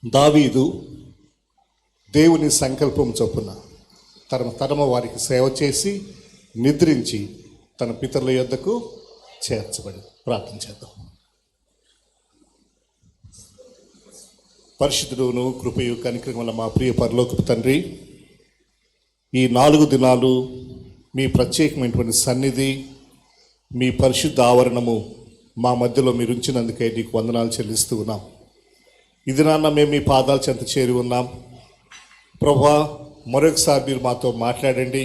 దావీదు దేవుని సంకల్పం చొప్పున తరమ వారికి సేవ చేసి నిద్రించి తన పితరుల యొద్దకు చేర్చబడి. ప్రార్థన చేద్దాం. పరిశుద్ధుడును కృపయు కనికరం వల్ల మా ప్రియ పరలోకపు తండ్రి, ఈ 4 దినాలు మీ ప్రత్యేకమైనటువంటి సన్నిధి, మీ పరిశుద్ధ ఆవరణము మా మధ్యలో మీరు ఉంచినందుకే నీకు వందనాలు చెల్లిస్తూ ఉన్నాం. ఇది నాన్న మేము మీ పాదాల చెంత చేరి ఉన్నాం. ప్రభువా, మరొకసారి మీరు మాతో మాట్లాడండి.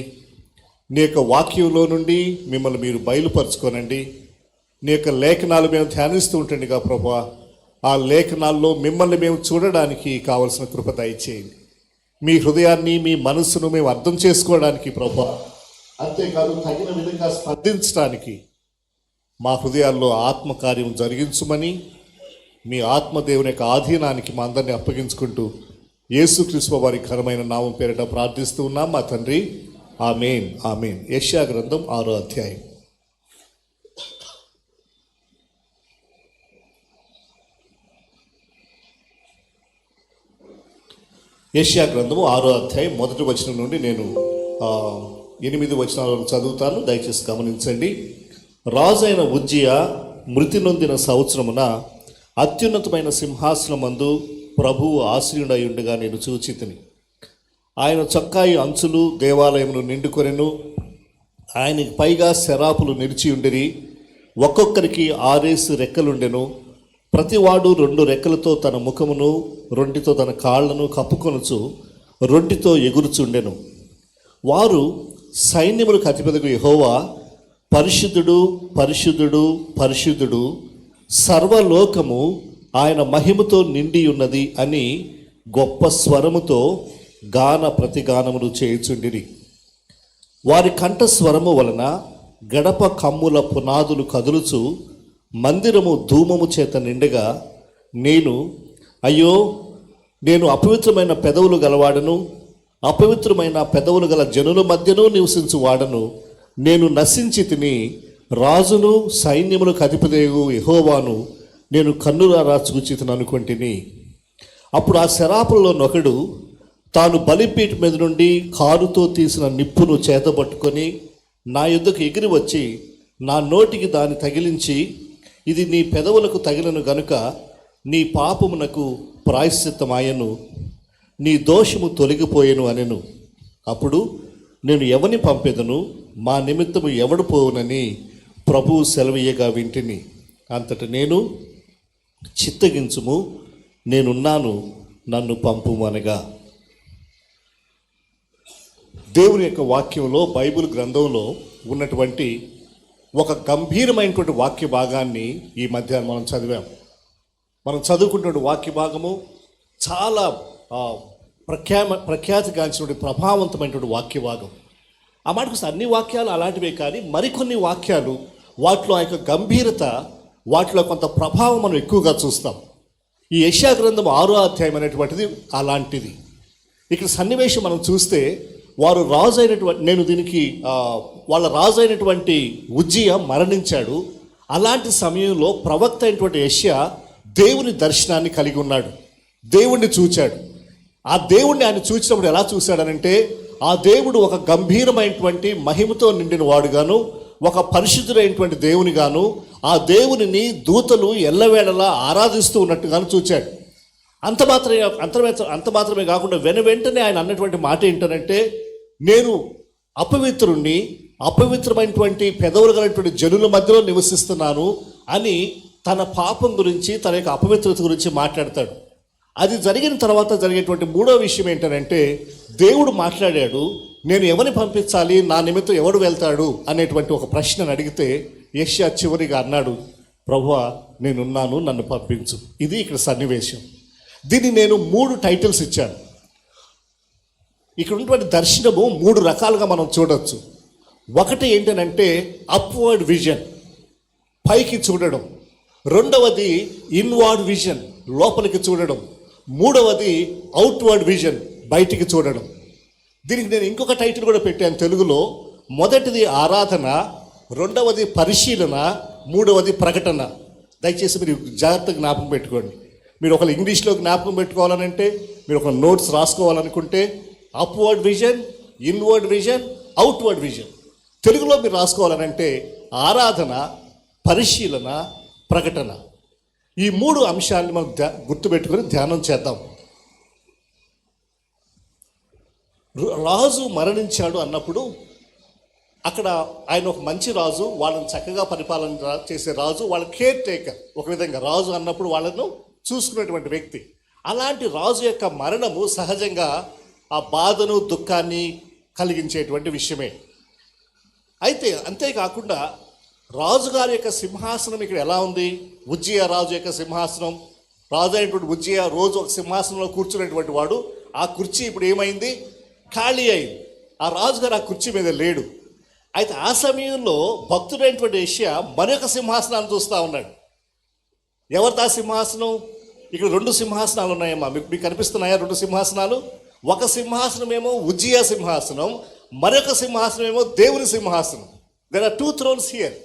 నీ యొక్క వాక్యంలో నుండి మిమ్మల్ని మీరు బయలుపరచుకోనండి. నీ యొక్క లేఖనాలు మేము ధ్యానిస్తూ ఉంటుండగా ప్రభువా, ఆ లేఖనాల్లో మిమ్మల్ని మేము చూడడానికి కావలసిన కృప దయచేయండి. మీ హృదయాన్ని, మీ మనస్సును మేము అర్థం చేసుకోవడానికి ప్రభువా, అంతేకాదు తగిన విధంగా స్పందించడానికి మా హృదయాల్లో ఆత్మకార్యం జరిగించుమని మీ ఆత్మదేవుని యొక్క ఆధీనానికి మా అందరినీ అప్పగించుకుంటూ యేసుక్రీస్తు వారి ఘనమైన నామం పేరిట ప్రార్థిస్తూ ఉన్నాం మా తండ్రి. ఆమేన్, ఆమేన్. యెషయా గ్రంథం 6వ అధ్యాయం. యెషయా గ్రంథము 6వ అధ్యాయం 1వ వచనం నుండి నేను 8 వచనాలను చదువుతాను, దయచేసి గమనించండి. రాజైన ఉజ్జియా మృతి నొందిన సంవత్సరమున అత్యున్నతమైన సింహాసనమందు ప్రభువు ఆసీనుడై ఉండగా నేను చూచితిని. ఆయన చొక్కాయి అంచులు దేవాలయమును నిండుకొనెను. ఆయనకి పైగా శరాపులు నిలిచి ఉండిరి. ఒక్కొక్కరికి 6 రెక్కలుండెను. ప్రతివాడు 2 రెక్కలతో తన ముఖమును, 2 తన కాళ్లను కప్పుకొనుచు 2 ఎగురుచుండెను. వారు సైన్యములకు అధిపతిగు యెహోవా, పరిశుద్ధుడు, పరిశుద్ధుడు, పరిశుద్ధుడు, సర్వలోకము ఆయన మహిమతో నిండి ఉన్నది అని గొప్ప స్వరముతో గాన ప్రతిగానములు చేయుచుండిరి. వారి కంఠస్వరము వలన గడప కమ్ముల పునాదులు కదులుచు మందిరము ధూమము చేత నిండగా అయ్యో, నేను అపవిత్రమైన పెదవులు గలవాడను, అపవిత్రమైన పెదవులు గల జనుల మధ్యను నివసించువాడను. నేను నశించి తిని రాజును సైన్యములకు అధిపతియగు యెహోవాను నేను కన్నులారా చూచితిని అనుకొంటిని. అప్పుడు ఆ శరాపులలో నొకడు తాను బలిపీఠ మీద నుండి కారుతో తీసిన నిప్పును చేతబట్టుకొని నా యొద్దకు ఎగిరి వచ్చి నా నోటికి దాన్ని తగిలించి, ఇది నీ పెదవులకు తగిలను గనుక నీ పాపమునకు ప్రాయశ్చిత్తమాయను, నీ దోషము తొలగిపోయెను అనెను. అప్పుడు నేను ఎవని పంపెదను, మా నిమిత్తము ఎవడు పోవునని ప్రభువు సెలవీయగా వింటిని. అంతట నేను, చిత్తగించుము, నేనున్నాను, నన్ను పంపుము అనగా. దేవుని యొక్క వాక్యంలో, బైబిల్ గ్రంథంలో ఉన్నటువంటి ఒక గంభీరమైనటువంటి వాక్య భాగాన్ని ఈ మధ్యాహ్నం మనం చదివాం. మనం చదువుకున్నటువంటి వాక్య భాగము చాలా ప్రఖ్యాతిగాంచినటువంటి ప్రభావవంతమైనటువంటి వాక్య భాగం. ఆ మాటకు అన్ని వాక్యాలు అలాంటివే, కానీ మరికొన్ని వాక్యాలు వాటిలో ఆ యొక్క గంభీరత, వాటిలో కొంత ప్రభావం మనం ఎక్కువగా చూస్తాం. ఈ యెషయా గ్రంథం 6వ అధ్యాయం అనేటువంటిది అలాంటిది. ఇక్కడ సన్నివేశం మనం చూస్తే వారు రాజు అయినటువంటి వాళ్ళ రాజు అయినటువంటి ఉజ్జియా మరణించాడు. అలాంటి సమయంలో ప్రవక్త అయినటువంటి యెషయా దేవుని దర్శనాన్ని కలిగి ఉన్నాడు. దేవుణ్ణి చూచాడు. ఆ దేవుణ్ణి ఆయన చూసినప్పుడు ఎలా చూశాడనంటే, ఆ దేవుడు ఒక గంభీరమైనటువంటి మహిమతో నిండిన వాడుగాను, ఒక పరిశుద్ధుడైనటువంటి దేవునిగాను, ఆ దేవునిని దూతలు ఎల్లవేళలా ఆరాధిస్తూ ఉన్నట్టుగాను చూచాడు. అంత మాత్రమే కాకుండా వెంటనే ఆయన అన్నటువంటి మాట ఏంటంటే, నేను అపవిత్రుణ్ణి, అపవిత్రమైనటువంటి పెదవులు కలిగినటువంటి జనుల మధ్యలో నివసిస్తున్నాను అని తన పాపం గురించి, తన యొక్క అపవిత్రత గురించి మాట్లాడతాడు. అది జరిగిన తర్వాత జరిగేటువంటి 3వ విషయం ఏంటంటే, దేవుడు మాట్లాడాడు, నేను ఎవరిని పంపించాలి, నా నిమిత్తం ఎవడు వెళ్తాడు అనేటువంటి ఒక ప్రశ్నను అడిగితే యెషయా చివరిగా అన్నాడు, ప్రభువా, నేనున్నాను, నన్ను పంపించు. ఇది ఇక్కడ సన్నివేశం. దీన్ని నేను 3 టైటిల్స్ ఇచ్చాను. ఇక్కడ ఉన్నటువంటి దర్శనము 3 రకాలుగా మనం చూడవచ్చు. ఒకటి ఏంటంటే అప్వర్డ్ విజన్, పైకి చూడడం. రెండవది ఇన్వర్డ్ విజన్, లోపలికి చూడడం. మూడవది అవుట్వర్డ్ విజన్, బయటికి చూడడం. దీనికి నేను ఇంకొక టైటిల్ కూడా పెట్టాను తెలుగులో. మొదటిది ఆరాధన, రెండవది పరిశీలన, మూడవది ప్రకటన. దయచేసి మీరు జాగ్రత్తగా జ్ఞాపకం పెట్టుకోండి. మీరు ఒక ఇంగ్లీష్లో జ్ఞాపకం పెట్టుకోవాలనంటే, మీరు ఒక నోట్స్ రాసుకోవాలనుకుంటే upward vision, inward vision, outward vision. తెలుగులో మీరు రాసుకోవాలనంటే ఆరాధన, పరిశీలన, ప్రకటన. ఈ 3 అంశాలను మనం గుర్తుపెట్టుకొని ధ్యానం చేద్దాం. రాజు మరణించాడు అన్నప్పుడు అక్కడ ఆయన ఒక మంచి రాజు, వాళ్ళని చక్కగా పరిపాలన చేసే రాజు, వాళ్ళ కేర్ టేకర్. ఒక విధంగా రాజు అన్నప్పుడు వాళ్ళను చూసుకునేటువంటి వ్యక్తి. అలాంటి రాజు యొక్క మరణము సహజంగా ఆ బాధను, దుఃఖాన్ని కలిగించేటువంటి విషయమే. అయితే అంతేకాకుండా రాజుగారి యొక్క సింహాసనం ఇక్కడ ఎలా ఉంది? ఉజ్జియా రాజు యొక్క సింహాసనం, రాజు అయినటువంటి ఉజ్జియా రోజు ఒక సింహాసనంలో కూర్చునేటువంటి వాడు. ఆ కుర్చీ ఇప్పుడు ఏమైంది? ఖాళీ అయింది. ఆ రాజుగారు ఆ కుర్చీ మీద లేడు. అయితే ఆ సమయంలో భక్తుడైనటువంటి యెషయా మరొక సింహాసనాన్ని చూస్తూ ఉన్నాడు. ఎవరిదా సింహాసనం? ఇక్కడ 2 సింహాసనాలు ఉన్నాయమ్మా, మీకు కనిపిస్తున్నాయా 2 సింహాసనాలు? ఒక సింహాసనం ఏమో ఉజ్జియా సింహాసనం, మరొక సింహాసనం ఏమో దేవుని సింహాసనం. There are 2 thrones here.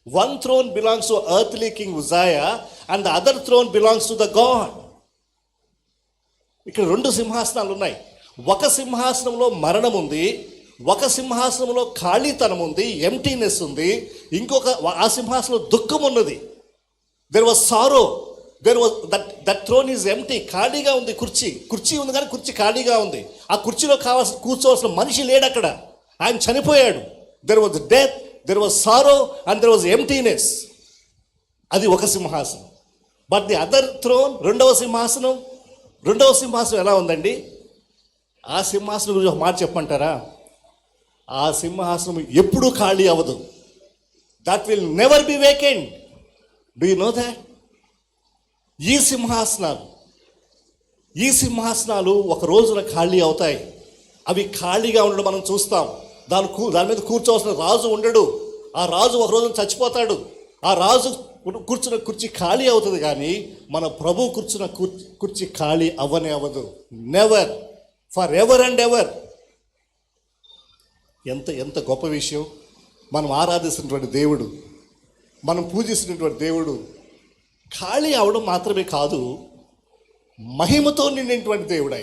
One throne belongs to earthly king Uzziah and the other throne belongs to the God. ఇక్కడ 2 సింహాసనాలు ఉన్నాయి. ఒక సింహాసనంలో మరణం ఉంది, ఒక సింహాసనంలో ఖాళీతనం ఉంది, ఎంటీనెస్ ఉంది. ఇంకొక ఆ సింహాసనంలో దుఃఖం ఉన్నది. There was sorrow, there was that throne is empty. ఖాళీగా ఉంది కుర్చీ ఉంది కానీ కుర్చీ ఖాళీగా ఉంది. ఆ కుర్చీలో కూర్చోవలసిన మనిషి లేడు అక్కడ, ఆయన చనిపోయాడు. There was death, there was sorrow and there was emptiness. అది ఒక సింహాసనం. బట్ ది అదర్ థ్రోన్, రెండవ సింహాసనం ఎలా ఉందండి? ఆ సింహాసనం గురించి ఒక మాట చెప్పమంటారా? ఆ సింహాసనం ఎప్పుడూ ఖాళీ అవ్వదు. That will never be vacant. Do you know that? ఈ సింహాసనాలు ఒక రోజున ఖాళీ అవుతాయి. అవి ఖాళీగా ఉండడం మనం చూస్తాం. దాని మీద కూర్చోవలసిన రాజు ఉండడు. ఆ రాజు ఒక రోజున చచ్చిపోతాడు. ఆ రాజు కూర్చున్న కుర్చీ ఖాళీ అవుతుంది, కానీ మన ప్రభు కూర్చున్న కుర్చీ ఖాళీ అవ్వనే అవ్వదు. Never, for ever and ever. ఎంత గొప్ప విషయం! మనం ఆరాధిస్తున్నటువంటి దేవుడు, మనం పూజిస్తున్నటువంటి దేవుడు ఖాళీ అవడం మాత్రమే కాదు, మహిమతో నిండినటువంటి దేవుడు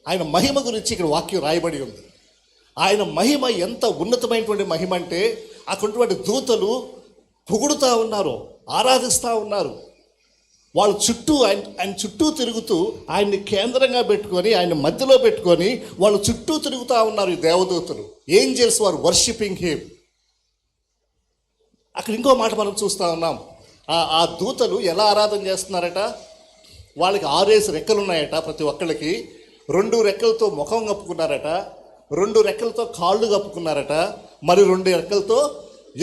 ఆయన మహిమ గురించి ఇక్కడ వాక్యం రాయబడి ఉంది. ఆయన మహిమ ఎంత ఉన్నతమైనటువంటి మహిమ అంటే, అక్కడున్నటువంటి దూతలు పొగుడుతూ ఉన్నారు, ఆరాధిస్తూ ఉన్నారు. వాళ్ళ చుట్టూ ఆయన చుట్టూ తిరుగుతూ, ఆయన్ని కేంద్రంగా పెట్టుకొని, ఆయన మధ్యలో పెట్టుకొని వాళ్ళు చుట్టూ తిరుగుతూ ఉన్నారు ఈ దేవదూతలు. ఏంజెల్స్ వర్ వర్షిపింగ్ హిమ్. అక్కడ ఇంకో మాట మనం చూస్తూ ఉన్నాం. ఆ దూతలు ఎలా ఆరాధన చేస్తున్నారట? వాళ్ళకి 6 రెక్కలు ఉన్నాయట. ప్రతి ఒక్కళ్ళకి 2 రెక్కలతో ముఖం కప్పుకున్నారట, 2 రెక్కలతో కాళ్ళు కప్పుకున్నారట, మరి 2 రెక్కలతో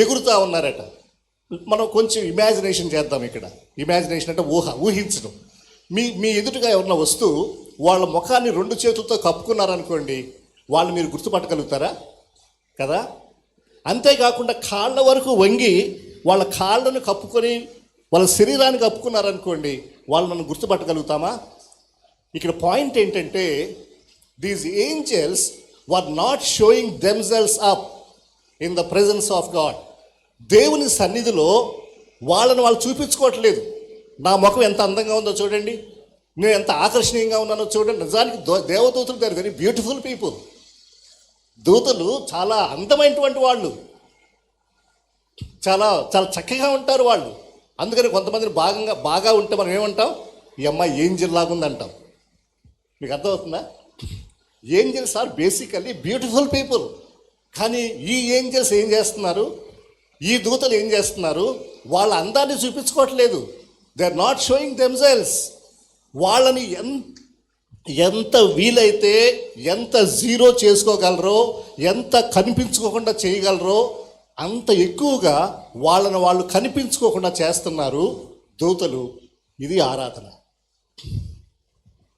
ఎగురుతూ ఉన్నారట. మనం కొంచెం ఇమాజినేషన్ చేద్దాం. ఇక్కడ ఇమాజినేషన్ అంటే ఊహించడం. మీ ఎదుటిగా ఎవరన్నా వస్తూ వాళ్ళ ముఖాన్ని 2 చేతులతో కప్పుకున్నారనుకోండి, వాళ్ళు మీరు గుర్తుపట్టగలుగుతారా? కదా. అంతేకాకుండా కాళ్ళ వరకు వంగి వాళ్ళ కాళ్ళను కప్పుకొని వాళ్ళ శరీరాన్ని కప్పుకున్నారనుకోండి, వాళ్ళు నన్ను గుర్తుపట్టగలుగుతామా? ఇక్కడ పాయింట్ ఏంటంటే, these angels were not showing themselves up in the presence of God. దేవుని సన్నిధిలో వాళ్ళని వాళ్ళు చూపించుకోవట్లేదు. నా ముఖం ఎంత అందంగా ఉందో చూడండి, నేను ఎంత ఆకర్షణీయంగా ఉన్నానో చూడండి. నిజానికి దేవదూతలు they are very beautiful people. దూతలు చాలా అందమైనటువంటి వాళ్ళు, చాలా చాలా చక్కగా ఉంటారు వాళ్ళు. అందుకని కొంతమందిని బాగా ఉంటే మనం ఏమంటాం? ఈ అమ్మాయి ఏంజెల్ లాగుంది అంటాం. మీకు అర్థమవుతుందా? Angels are basically beautiful people. కానీ ఈ ఏంజెల్స్ ఏం చేస్తున్నారు? ఈ దూతలు ఏం చేస్తున్నారు? వాళ్ళ అందాన్ని చూపించుకోవట్లేదు. They are not showing themselves. వాళ్ళని ఎంత వీలైతే ఎంత జీరో చేసుకోగలరో, ఎంత కనిపించుకోకుండా చేయగలరో అంత ఎక్కువగా వాళ్ళని వాళ్ళు కనిపించుకోకుండా చేస్తున్నారు దూతలు. ఇది ఆరాధన.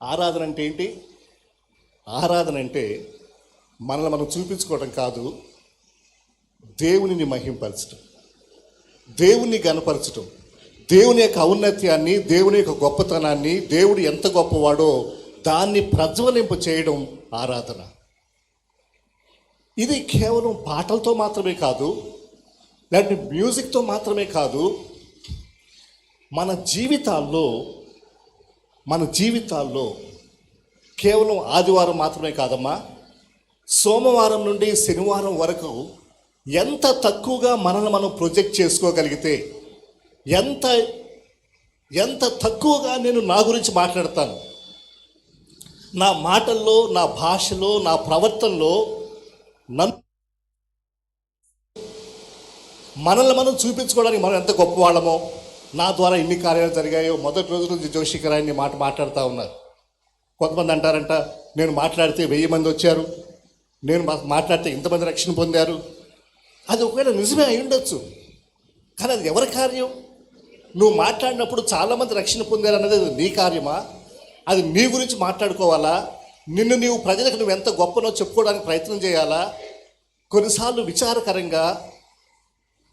ఆరాధన అంటే ఏంటి? ఆరాధన అంటే మనల్ని మనం చూపించుకోవడం కాదు, దేవునిని మహింపరచడం, దేవుని గణపరచడం, దేవుని యొక్క ఔన్నత్యాన్ని, దేవుని యొక్క గొప్పతనాన్ని, దేవుడు ఎంత గొప్పవాడో దాన్ని ప్రజ్వలింప చేయడం ఆరాధన. ఇది కేవలం పాటలతో మాత్రమే కాదు, లేదంటే మ్యూజిక్తో మాత్రమే కాదు, మన జీవితాల్లో మన జీవితాల్లో కేవలం ఆదివారం మాత్రమే కాదమ్మా, సోమవారం నుండి శనివారం వరకు ఎంత తక్కువగా మనల్ని మనం ప్రొజెక్ట్ చేసుకోగలిగితే, ఎంత తక్కువగా నేను నా గురించి మాట్లాడతాను, నా మాటల్లో, నా భాషలో, నా ప్రవర్తనలో మనల్ని మనం చూపించుకోవడానికి మనం ఎంత గొప్పవాళ్ళమో, నా ద్వారా ఇన్ని కార్యాలు జరిగాయో. మొదటి రోజు నుంచి జోషికర్ ఆయన మాట్లాడుతూ ఉన్నారు. కొంతమంది అంటారంట, నేను మాట్లాడితే 1000 మంది వచ్చారు, నేను మాట్లాడితే ఇంతమంది రక్షణ పొందారు. అది ఒకవేళ నిజమే అయి ఉండొచ్చు, కానీ అది ఎవరి కార్యం? నువ్వు మాట్లాడినప్పుడు చాలామంది రక్షణ పొందారు అన్నది నీ కార్యమా? అది నీ గురించి మాట్లాడుకోవాలా? నిన్ను నీవు ప్రజలకు నువ్వు ఎంత గొప్పనో చెప్పుకోవడానికి ప్రయత్నం చేయాలా? కొన్నిసార్లు విచారకరంగా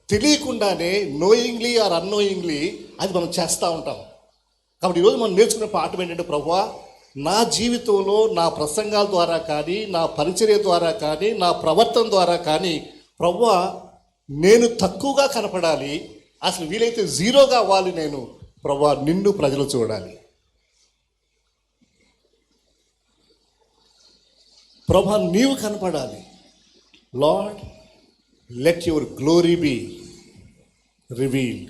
తెలియకుండానే నోయింగ్లీ ఆర్ అన్నోయింగ్లీ అది మనం చేస్తూ ఉంటాం. కాబట్టి ఈరోజు మనం నేర్చుకునే పాఠం ఏంటంటే, ప్రభువా, నా జీవితంలో నా ప్రసంగాల ద్వారా కానీ, నా పరిచర్య ద్వారా కానీ, నా ప్రవర్తన ద్వారా కానీ, ప్రభువా, నేను తక్కువగా కనపడాలి, అసలు వీలైతే జీరోగా అవ్వాలి. నేను ప్రభువా, నిన్ను ప్రజలు చూడాలి. ప్రభువా, నీవు కనపడాలి. Lord, let your glory be revealed.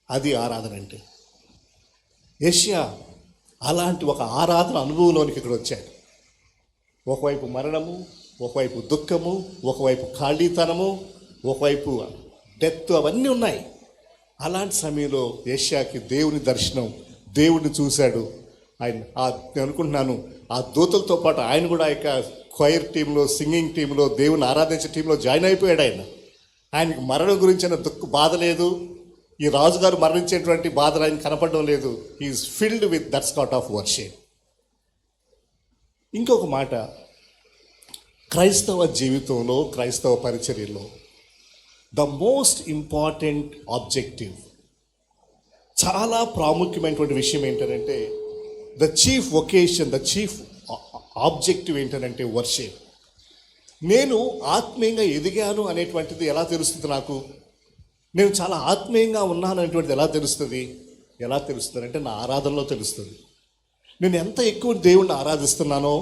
అది ఆరాధన అంటే. యెషయా అలాంటి ఒక ఆరాధన అనుభవంలోనికి ఇక్కడ వచ్చాడు. ఒకవైపు మరణము, ఒకవైపు దుఃఖము, ఒకవైపు ఖాళీతనము, ఒకవైపు డెత్, అవన్నీ ఉన్నాయి. అలాంటి సమయంలో యెషయాకి దేవుని దర్శనం, దేవుడిని చూశాడు. ఆయన నేను అనుకుంటున్నాను, ఆ దూతలతో పాటు ఆయన కూడా క్వైర్ టీంలో, సింగింగ్ టీంలో, దేవుని ఆరాధించే టీంలో జాయిన్ అయిపోయాడు. ఆయనకి మరణం గురించిన బాధ లేదు, ఈ రాజుగారు మరణించేటువంటి బాధలు ఆయన కనపడడం లేదు. He is filled with that sort of worship. ఇంకొక మాట, క్రైస్తవ జీవితంలో, క్రైస్తవ పరిచర్యలో ద మోస్ట్ ఇంపార్టెంట్ ఆబ్జెక్టివ్, చాలా ప్రాముఖ్యమైనటువంటి విషయం ఏంటంటే, the chief vacation, the chief objective ఏంటంటే వర్షిప్. నేను ఆత్మీయంగా ఎదిగాను అనేటువంటిది ఎలా తెలుస్తుంది నాకు? నేను చాలా ఆత్మీయంగా ఉన్నాను అనేటువంటిది ఎలా తెలుస్తుంది అంటే నా ఆరాధనలో తెలుస్తుంది. నేను ఎంత ఎక్కువ దేవుణ్ణి ఆరాధిస్తున్నానో,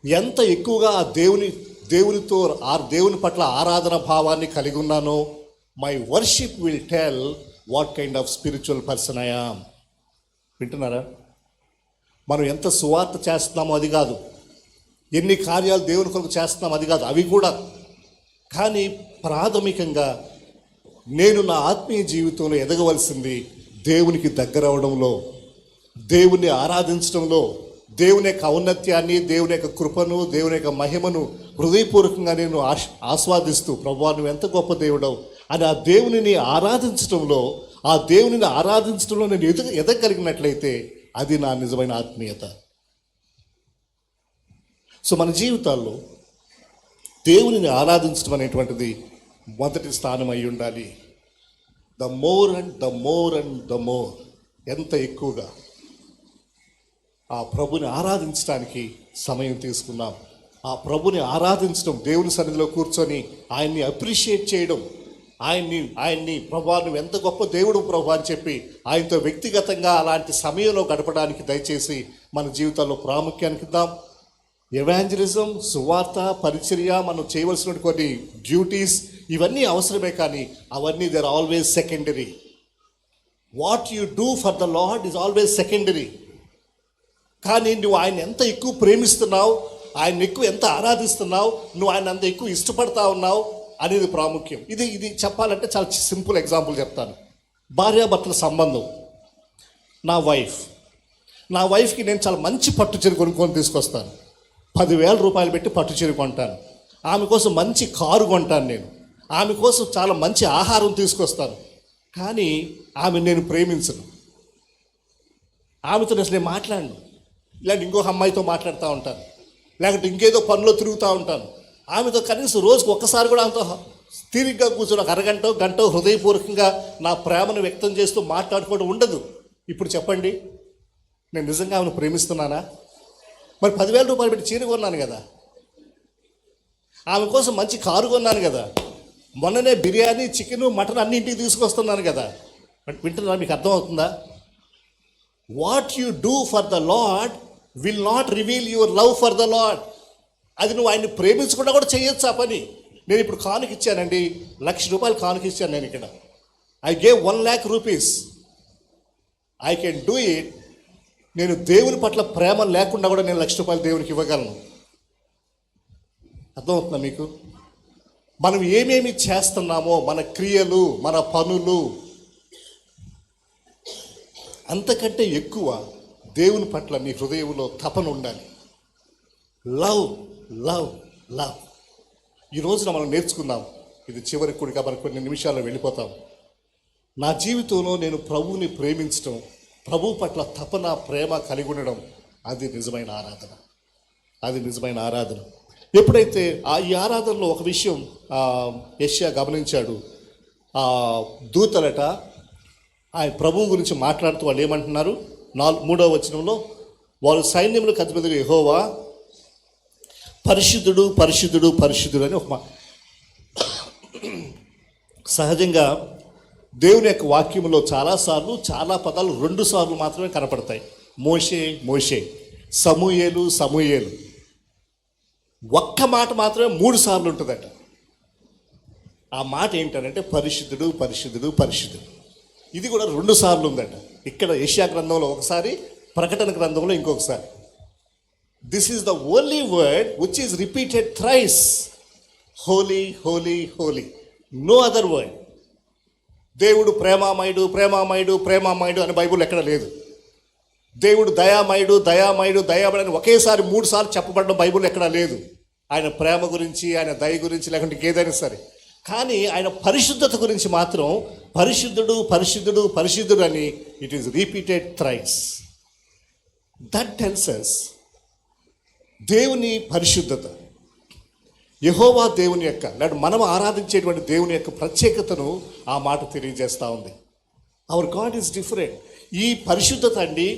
ఎంత ఎక్కువగా ఆ దేవునితో దేవుని పట్ల ఆరాధన భావాన్ని కలిగి ఉన్నానో, my worship will tell what kind of spiritual person I am. వింటున్నారా? మనం ఎంత సువార్త చేస్తున్నామో అది కాదు, ఎన్ని కార్యాలు దేవుని కొరకు చేస్తున్నాం అది కాదు, అవి కూడా. కానీ ప్రాథమికంగా నేను నా ఆత్మీయ జీవితంలో ఎదగవలసింది దేవునికి దగ్గర అవడంలో, దేవుణ్ణి ఆరాధించడంలో, దేవుని యొక్క ఔన్నత్యాన్ని, దేవుని యొక్క కృపను, దేవుని యొక్క మహిమను హృదయపూర్వకంగా నేను ఆస్వాదిస్తూ, ప్రభువా, నువ్వు ఎంత గొప్ప దేవుడవు అని ఆ దేవునిని ఆరాధించడంలో నేను ఎదగలిగినట్లయితే అది నా నిజమైన ఆత్మీయత. సో మన జీవితాల్లో దేవునిని ఆరాధించడం అనేటువంటిది మొదటి స్థానం అయి ఉండాలి. The more and the more and the more, ఎంత ఎక్కువగా ఆ ప్రభుని ఆరాధించడానికి సమయం తీసుకున్నాం, ఆ ప్రభుని ఆరాధించడం, దేవుని సన్నిధిలో కూర్చొని ఆయన్ని అప్రిషియేట్ చేయడం, ఆయన్ని ప్రభువా, నువ్వు ఎంత గొప్ప దేవుడు ప్రభువా అని చెప్పి ఆయనతో వ్యక్తిగతంగా అలాంటి సమయంలో గడపడానికి దయచేసి మన జీవితాల్లో ప్రాముఖ్యానికి ఇద్దాం. ఎవాంజలిజం, సువార్త, పరిచర్య, మనం చేయవలసిన కొన్ని డ్యూటీస్, ఇవన్నీ అవసరమే, కానీ అవన్నీ they are always secondary. What you do for the Lord is always secondary. కానీ నువ్వు ఆయన ఎంత ఎక్కువ ప్రేమిస్తున్నావు, ఆయన ఎక్కువ ఎంత ఆరాధిస్తున్నావు, నువ్వు ఆయన అంత ఎక్కువ ఇష్టపడతా ఉన్నావు అనేది ప్రాముఖ్యం. ఇది చెప్పాలంటే చాలా సింపుల్ ఎగ్జాంపుల్ చెప్తాను. భార్యాభర్తల సంబంధం. నా వైఫ్కి నేను చాలా మంచి పట్టు చీర కొనుక్కొని తీసుకొస్తాను. 10,000 రూపాయలు పెట్టి పట్టు చీర కొంటాను. ఆమె కోసం మంచి కారు కొంటాను. నేను ఆమె కోసం చాలా మంచి ఆహారం తీసుకొస్తాను. కానీ నేను ప్రేమించను. ఆమెతో అసలు నేను మాట్లాడను. ఇలాంటి ఇంకొక అమ్మాయితో మాట్లాడుతూ ఉంటాను, లేకపోతే ఇంకేదో పనిలో తిరుగుతూ ఉంటాను. ఆమెతో కనీసం రోజుకు ఒక్కసారి కూడా ఆమెతో తీరిగ్గా కూర్చొని 1 గంట హృదయపూర్వకంగా నా ప్రేమను వ్యక్తం చేస్తూ మాట్లాడుకోవడం ఉండదు. ఇప్పుడు చెప్పండి, నేను నిజంగా ఆమెను ప్రేమిస్తున్నానా? మరి 10,000 రూపాయలు పెట్టి చీర కొన్నాను కదా, ఆమె కోసం మంచి కారు కొన్నాను కదా, మొన్ననే బిర్యానీ, చికెను, మటన్ అన్ని ఇంటికి తీసుకొస్తున్నాను కదా. వింటున్నా? మీకు అర్థమవుతుందా? What you do for the lord will not reveal your love for the lord. అది నువ్వు ఆయన్ని ప్రేమించకుండా కూడా చేయొచ్చు ఆ పని. నేను ఇప్పుడు కానుక ఇచ్చానండి, ₹1,00,000 కానుక ఇచ్చాను. నేను ఇక్కడ I gave 1,00,000 rupees. I can do it. నేను దేవుని పట్ల ప్రేమ లేకుండా కూడా నేను ₹1,00,000 దేవునికి ఇవ్వగలను. అర్థమవుతుందా మీకు? మనం ఏమేమి చేస్తున్నామో, మన క్రియలు, మన పనులు, అంతకంటే ఎక్కువ దేవుని పట్ల నీ హృదయంలో తపన ఉండాలి. Love, love, love. ఈ రోజున మనం నేర్చుకుందాం. ఇది చివరి కూడిక, మనం కొన్ని నిమిషాల్లో వెళ్ళిపోతాం. నా జీవితంలో నేను ప్రభువుని ప్రేమించడం, ప్రభు పట్ల తపన, ప్రేమ కలిగి ఉండడం, అది నిజమైన ఆరాధన. అది నిజమైన ఆరాధన. ఎప్పుడైతే ఈ ఆరాధనలో ఒక విషయం యెషయా గమనించాడు. దూతలట ఆయన ప్రభువు గురించి మాట్లాడుతూ వాళ్ళు ఏమంటున్నారు? 3వ వచనంలో, వారు సైన్యములకు అధిపతిగా యెహోవా పరిశుద్ధుడు, పరిశుద్ధుడు, పరిశుద్ధుడు అని ఒక సహజంగా దేవుని యొక్క వాక్యంలో చాలాసార్లు చాలా పదాలు 2 సార్లు మాత్రమే కనపడతాయి. మోషే, మోషే, సమూయేలు, సమూయేలు. ఒక్క మాట మాత్రమే 3 సార్లు ఉంటుందట. ఆ మాట ఏంటంటే పరిశుద్ధుడు, పరిశుద్ధుడు, పరిశుద్ధుడు. ఇది కూడా 2 సార్లు ఉందట. ఇక్కడ యెషయా గ్రంథంలో ఒకసారి, ప్రకటన గ్రంథంలో ఇంకొకసారి. This is the only word which is repeated thrice. Holy, holy, holy. No other word. దేవుడు ప్రేమామయుడు, ప్రేమామయుడు, ప్రేమామయుడు అని బైబుల్ ఎక్కడ లేదు. దేవుడు దయామయుడు, దయామయుడు, దయామయుడు అని ఒకేసారి 3 సార్లు చెప్పబడడం బైబుల్ ఎక్కడా లేదు. ఆయన ప్రేమ గురించి, ఆయన దయ గురించి, లేకుంటే ఏదైనా సరే. కానీ ఆయన పరిశుద్ధత గురించి మాత్రం పరిశుద్ధుడు, పరిశుద్ధుడు, పరిశుద్ధుడు అని it is repeated thrice. That tells us దేవుని పరిశుద్ధత, యెహోవా దేవుని యొక్క, లేదా మనం ఆరాధించేటువంటి దేవుని యొక్క ప్రత్యేకతను ఆ మాట తెలియజేస్తూ ఉంది. Hour God is different. ఈ పరిశుద్ధత అండి,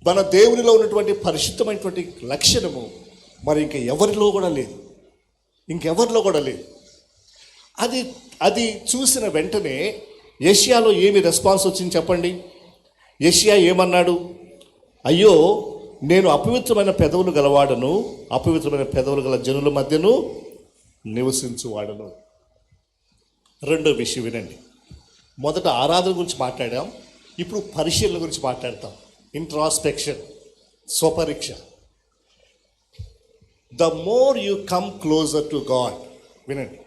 మన దేవునిలో ఉన్నటువంటి పరిశుద్ధమైనటువంటి లక్షణము మరి ఇంక ఎవరిలో కూడా లేదు, ఇంకెవరిలో కూడా లేదు. అది చూసిన వెంటనే యెషయాలో ఏమి రెస్పాన్స్ వచ్చింది చెప్పండి? యెషయా ఏమన్నాడు? అయ్యో, నేను అపవిత్రమైన పెదవులు గలవాడను, అపవిత్రమైన పెదవులు గల జనుల మధ్యను నివసించువాడను. రెండో విషయం వినండి. మొదట ఆరాధన గురించి మాట్లాడాం, ఇప్పుడు పరిశీలన గురించి మాట్లాడతాం. ఇంట్రాస్పెక్షన్, స్వపరీక్ష. The more you come closer to God. వినండి,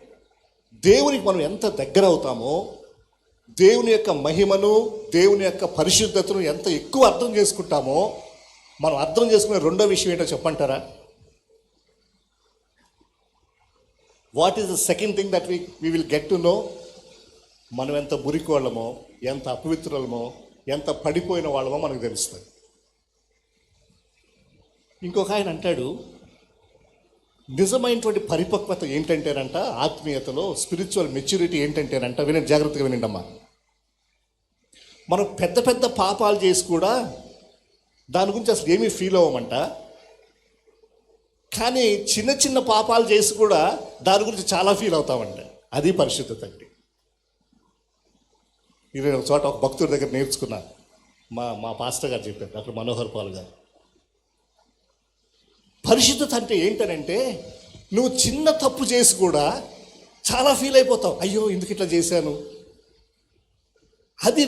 దేవునికి మనం ఎంత దగ్గర అవుతామో, దేవుని యొక్క మహిమను, దేవుని యొక్క పరిశుద్ధతను ఎంత ఎక్కువ అర్థం చేసుకుంటామో, మనం అర్థం చేసుకునే రెండో విషయం ఏంటో చెప్పంటారా? What is the second thing that we will get to know? మనం ఎంత మురికోళ్ళమో, ఎంత అపవిత్రులమో, ఎంత పడిపోయిన వాళ్ళమో మనకు తెలుస్తుంది. ఇంకొక ఆయన అంటాడు, నిజమైనటువంటి పరిపక్వత ఏంటంటేనంట, ఆత్మీయతలో స్పిరిచువల్ మెచ్యూరిటీ ఏంటంటేనంట, వినండి, జాగ్రత్తగా వినండి అమ్మా. మనం పెద్ద పెద్ద పాపాలు చేసి కూడా దాని గురించి అసలు ఏమీ ఫీల్ అవ్వమంట. కానీ చిన్న చిన్న పాపాలు చేసి కూడా దాని గురించి చాలా ఫీల్ అవుతామంట. అది పరిశుద్ధత అండి. ఇది ఒక చోట ఒక భక్తుడి దగ్గర నేర్చుకున్నాను. మా పాస్టర్ గారు చెప్పారు, డాక్టర్ మనోహర్ పాల్ గారు. పరిశుద్ధత అంటే ఏంటనంటే, నువ్వు చిన్న తప్పు చేసి కూడా చాలా ఫీల్ అయిపోతావు, అయ్యో ఎందుకు ఇట్లా చేశాను. అది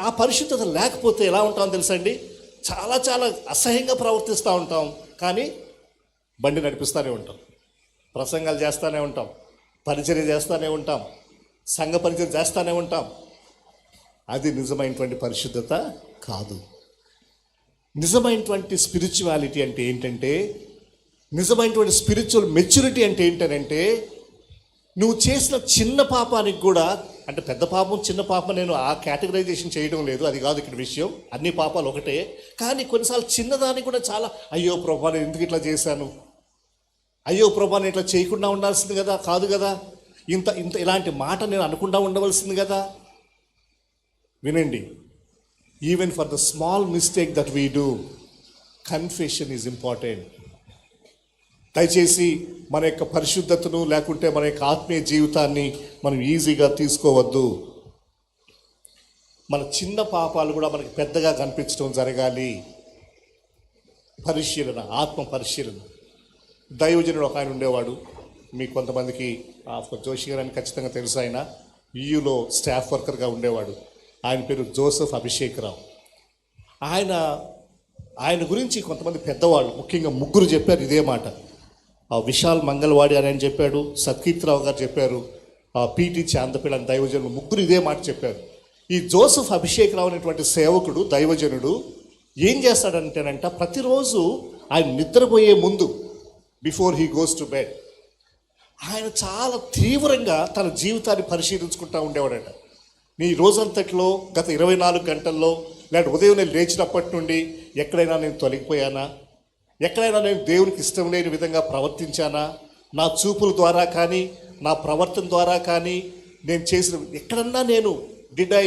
ఆ పరిశుద్ధత లేకపోతే ఎలా ఉంటామో తెలుసా అండి? చాలా చాలా అసహ్యంగా ప్రవర్తిస్తూ ఉంటాం. కానీ బండి నడిపిస్తూనే ఉంటాం, ప్రసంగాలు చేస్తూనే ఉంటాం, పరిచర్య చేస్తూనే ఉంటాం, సంఘ పరిచర్య చేస్తూనే ఉంటాం. అది నిజమైనటువంటి పరిశుద్ధత కాదు. నిజమైనటువంటి స్పిరిచువాలిటీ అంటే ఏంటంటే, నిజమైనటువంటి స్పిరిచువల్ మెచ్యూరిటీ అంటే ఏంటంటే, నువ్వు చేసిన చిన్న పాపానికి కూడా, అంటే పెద్ద పాపం చిన్న పాపం నేను ఆ కేటగరైజేషన్ చేయడం లేదు, అది కాదు ఇక్కడ విషయం. అన్ని పాపాలు ఒకటే. కానీ కొన్నిసార్లు చిన్నదానికి కూడా చాలా, అయ్యో ప్రభా నేను ఎందుకు ఇట్లా చేశాను, అయ్యో ప్రభా నేను ఇట్లా చేయకుండా ఉండాల్సింది కదా, కాదు కదా, ఇంత ఇంత ఇలాంటి మాట నేను అనకుండా ఉండవలసింది కదా. వినండి, even for the small mistake that we do, confession is important. దయచేసి మన యొక్క పరిశుద్ధతను, లేకుంటే మన యొక్క ఆత్మీయ జీవితాన్ని మనం ఈజీగా తీసుకోవద్దు. మన చిన్న పాపాలు కూడా మనకి పెద్దగా కనిపించడం జరగాలి. పరిశీలన, ఆత్మ పరిశీలన. దైవజనుడు ఒక ఆయన ఉండేవాడు, మీకు కొంతమందికి జోషి గారు అని ఖచ్చితంగా తెలుసు. ఆయన ఈయూలో స్టాఫ్ వర్కర్గా ఉండేవాడు. ఆయన పేరు జోసెఫ్ అభిషేక్ రావు. ఆయన గురించి కొంతమంది పెద్దవాళ్ళు, ముఖ్యంగా ముగ్గురు చెప్పారు ఇదే మాట. విశాల్ మంగళవాడి అని ఆయన చెప్పాడు, సత్కీర్తిరావు గారు చెప్పారు, పిటి చాందపేట అని దైవజనుడు, ముగ్గురు ఇదే మాట చెప్పారు. ఈ జోసెఫ్ అభిషేక్ రావు అనేటువంటి సేవకుడు, దైవజనుడు ఏం చేస్తాడంటేనంట, ప్రతిరోజు ఆయన నిద్రపోయే ముందు, before he goes to bed, ఆయన చాలా తీవ్రంగా తన జీవితాన్ని పరిశీలించుకుంటూ ఉండేవాడట. నీ రోజంతట్లో గత 24 గంటల్లో, లేదంటే ఉదయం నేను లేచినప్పటి నుండి ఎక్కడైనా నేను తొలగిపోయానా, ఎక్కడైనా నేను దేవునికి ఇష్టం లేని విధంగా ప్రవర్తించానా, నా చూపుల ద్వారా కానీ నా ప్రవర్తన ద్వారా కానీ నేను చేసిన ఎక్కడన్నా నేను did I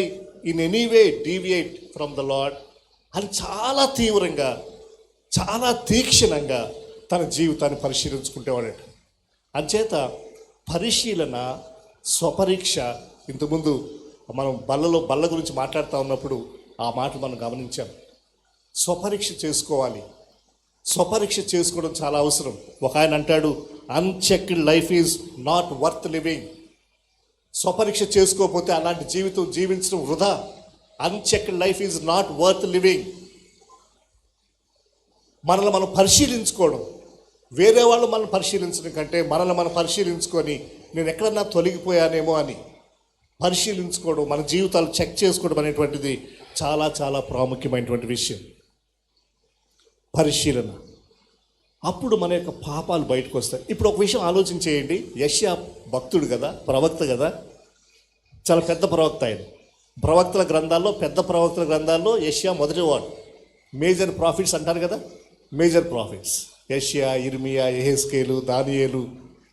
in any way deviate from the lord అని చాలా తీవ్రంగా, చాలా తీక్షణంగా తన జీవితాన్ని పరిశీలించుకుంటేవాడట. అంచేత పరిశీలన, స్వపరీక్ష, ఇంతకుముందు మనం బల్ల గురించి మాట్లాడుతూ ఉన్నప్పుడు ఆ మాటలు మనం గమనించాం. స్వపరీక్ష చేసుకోవాలి. స్వపరీక్ష చేసుకోవడం చాలా అవసరం. ఒక ఆయన అంటాడు, unchecked life is not worth living. స్వపరీక్ష చేసుకోకపోతే అలాంటి జీవితం జీవించడం వృధా. Unchecked life is not worth living. మనల్ని మనం పరిశీలించుకోవడం, వేరే వాళ్ళు మనం పరిశీలించడం కంటే మనల్ని మనం పరిశీలించుకొని నేను ఎక్కడన్నా తొలగిపోయానేమో అని పరిశీలించుకోవడం, మన జీవితాలు చెక్ చేసుకోవడం అనేటువంటిది చాలా చాలా ప్రాముఖ్యమైనటువంటి విషయం. పరిశీలన. అప్పుడు మన యొక్క పాపాలు బయటకు వస్తాయి. ఇప్పుడు ఒక విషయం ఆలోచన చేయండి. యెషయా భక్తుడు కదా, ప్రవక్త కదా, చాలా పెద్ద ప్రవక్త ఆయన. ప్రవక్తల గ్రంథాల్లో, పెద్ద ప్రవక్తల గ్రంథాల్లో యెషయా మొదటివాడు. మేజర్ ప్రాఫిట్స్ అంటారు కదా, మేజర్ ప్రాఫిట్స్. యెషయా, ఇర్మియా, యెహెజ్కేలు, దానియేలు,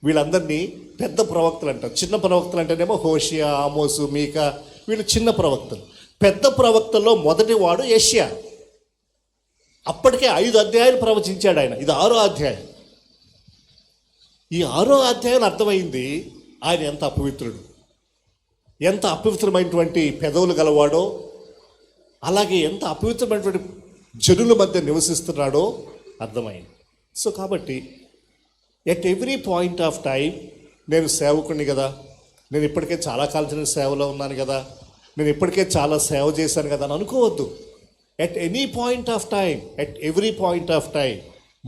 వీళ్ళందరినీ పెద్ద ప్రవక్తలు అంటారు. చిన్న ప్రవక్తలు అంటేనేమో హోషియా, ఆమోసు, మీకా, వీళ్ళు చిన్న ప్రవక్తలు. పెద్ద ప్రవక్తల్లో మొదటివాడు యెషయా. అప్పటికే 5 అధ్యాయాలు ప్రవచించాడు ఆయన. ఇది 6వ అధ్యాయం. ఈ 6వ అధ్యాయంలో అర్థమైంది ఆయన ఎంత అపవిత్రుడు, ఎంత అపవిత్రమైనటువంటి పెదవులు గలవాడో, అలాగే ఎంత అపవిత్రమైనటువంటి జనుల మధ్య నివసిస్తున్నాడో అర్థమైంది. సో కాబట్టి at every point of time, నేను సేవకుడిని కదా, నేను ఇప్పటికే చాలా కాలం సేవలో ఉన్నాను కదా, నేను ఇప్పటికే చాలా సేవ చేశాను కదా అని అనుకోవద్దు. At any point of time, at every point of time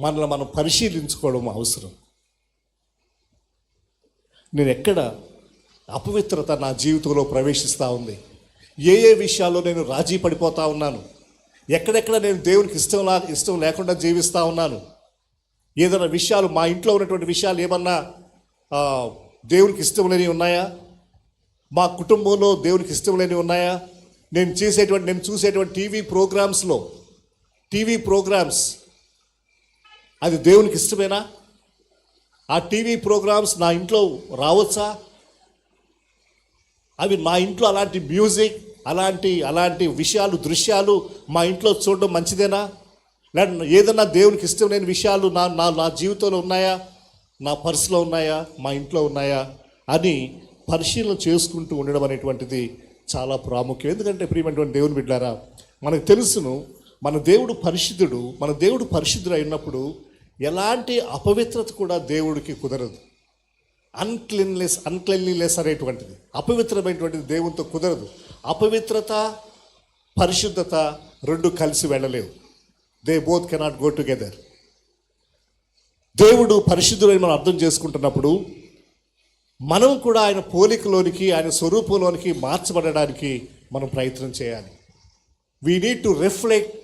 మనల్ని మనం పరిశీలించుకోవడం అవసరం. నేను ఎక్కడ అపవిత్రత నా జీవితంలో ప్రవేశిస్తూ ఉంది, ఏ విషయాల్లో నేను రాజీ పడిపోతూ ఉన్నాను, ఎక్కడెక్కడ నేను దేవునికి ఇష్టం లేకుండా జీవిస్తూ ఉన్నాను, ఏదైనా విషయాలు, మా ఇంట్లో ఉన్నటువంటి విషయాలు ఏమన్నా దేవునికి ఇష్టం లేనివి ఉన్నాయా, మా కుటుంబంలో దేవునికి ఇష్టం లేనివి ఉన్నాయా, నేను చూసేటువంటి టీవీ ప్రోగ్రామ్స్ అది దేవునికి ఇష్టమేనా, ఆ టీవీ ప్రోగ్రామ్స్ నా ఇంట్లో రావచ్చా, అవి మా ఇంట్లో అలాంటి మ్యూజిక్, అలాంటి విషయాలు, దృశ్యాలు మా ఇంట్లో చూడడం మంచిదేనా, లేదా ఏదన్నా దేవునికి ఇష్టం లేని విషయాలు నా జీవితంలో ఉన్నాయా, నా పర్సులో ఉన్నాయా, మా ఇంట్లో ఉన్నాయా అని పరిశీలన చేసుకుంటూ ఉండడం అనేటువంటిది చాలా ప్రాముఖ్యం. ఎందుకంటే ప్రియమైనటువంటి దేవుని బిడ్డలారా, మనకు తెలుసును మన దేవుడు పరిశుద్ధుడు అయినప్పుడు ఎలాంటి అపవిత్రత కూడా దేవుడికి కుదరదు. అన్క్లెన్లీనెస్ అనేటువంటిది, అపవిత్రమైనటువంటిది దేవునితో కుదరదు. అపవిత్రత, పరిశుద్ధత రెండు కలిసి వెళ్ళలేవు. They both cannot go together. దేవుడు పరిశుద్ధుడని మనం అర్థం చేసుకుంటున్నప్పుడు మనం కూడా ఆయన పోలికలోనికి, ఆయన స్వరూపంలోనికి మార్చబడడానికి మనం ప్రయత్నం చేయాలి. We need to reflect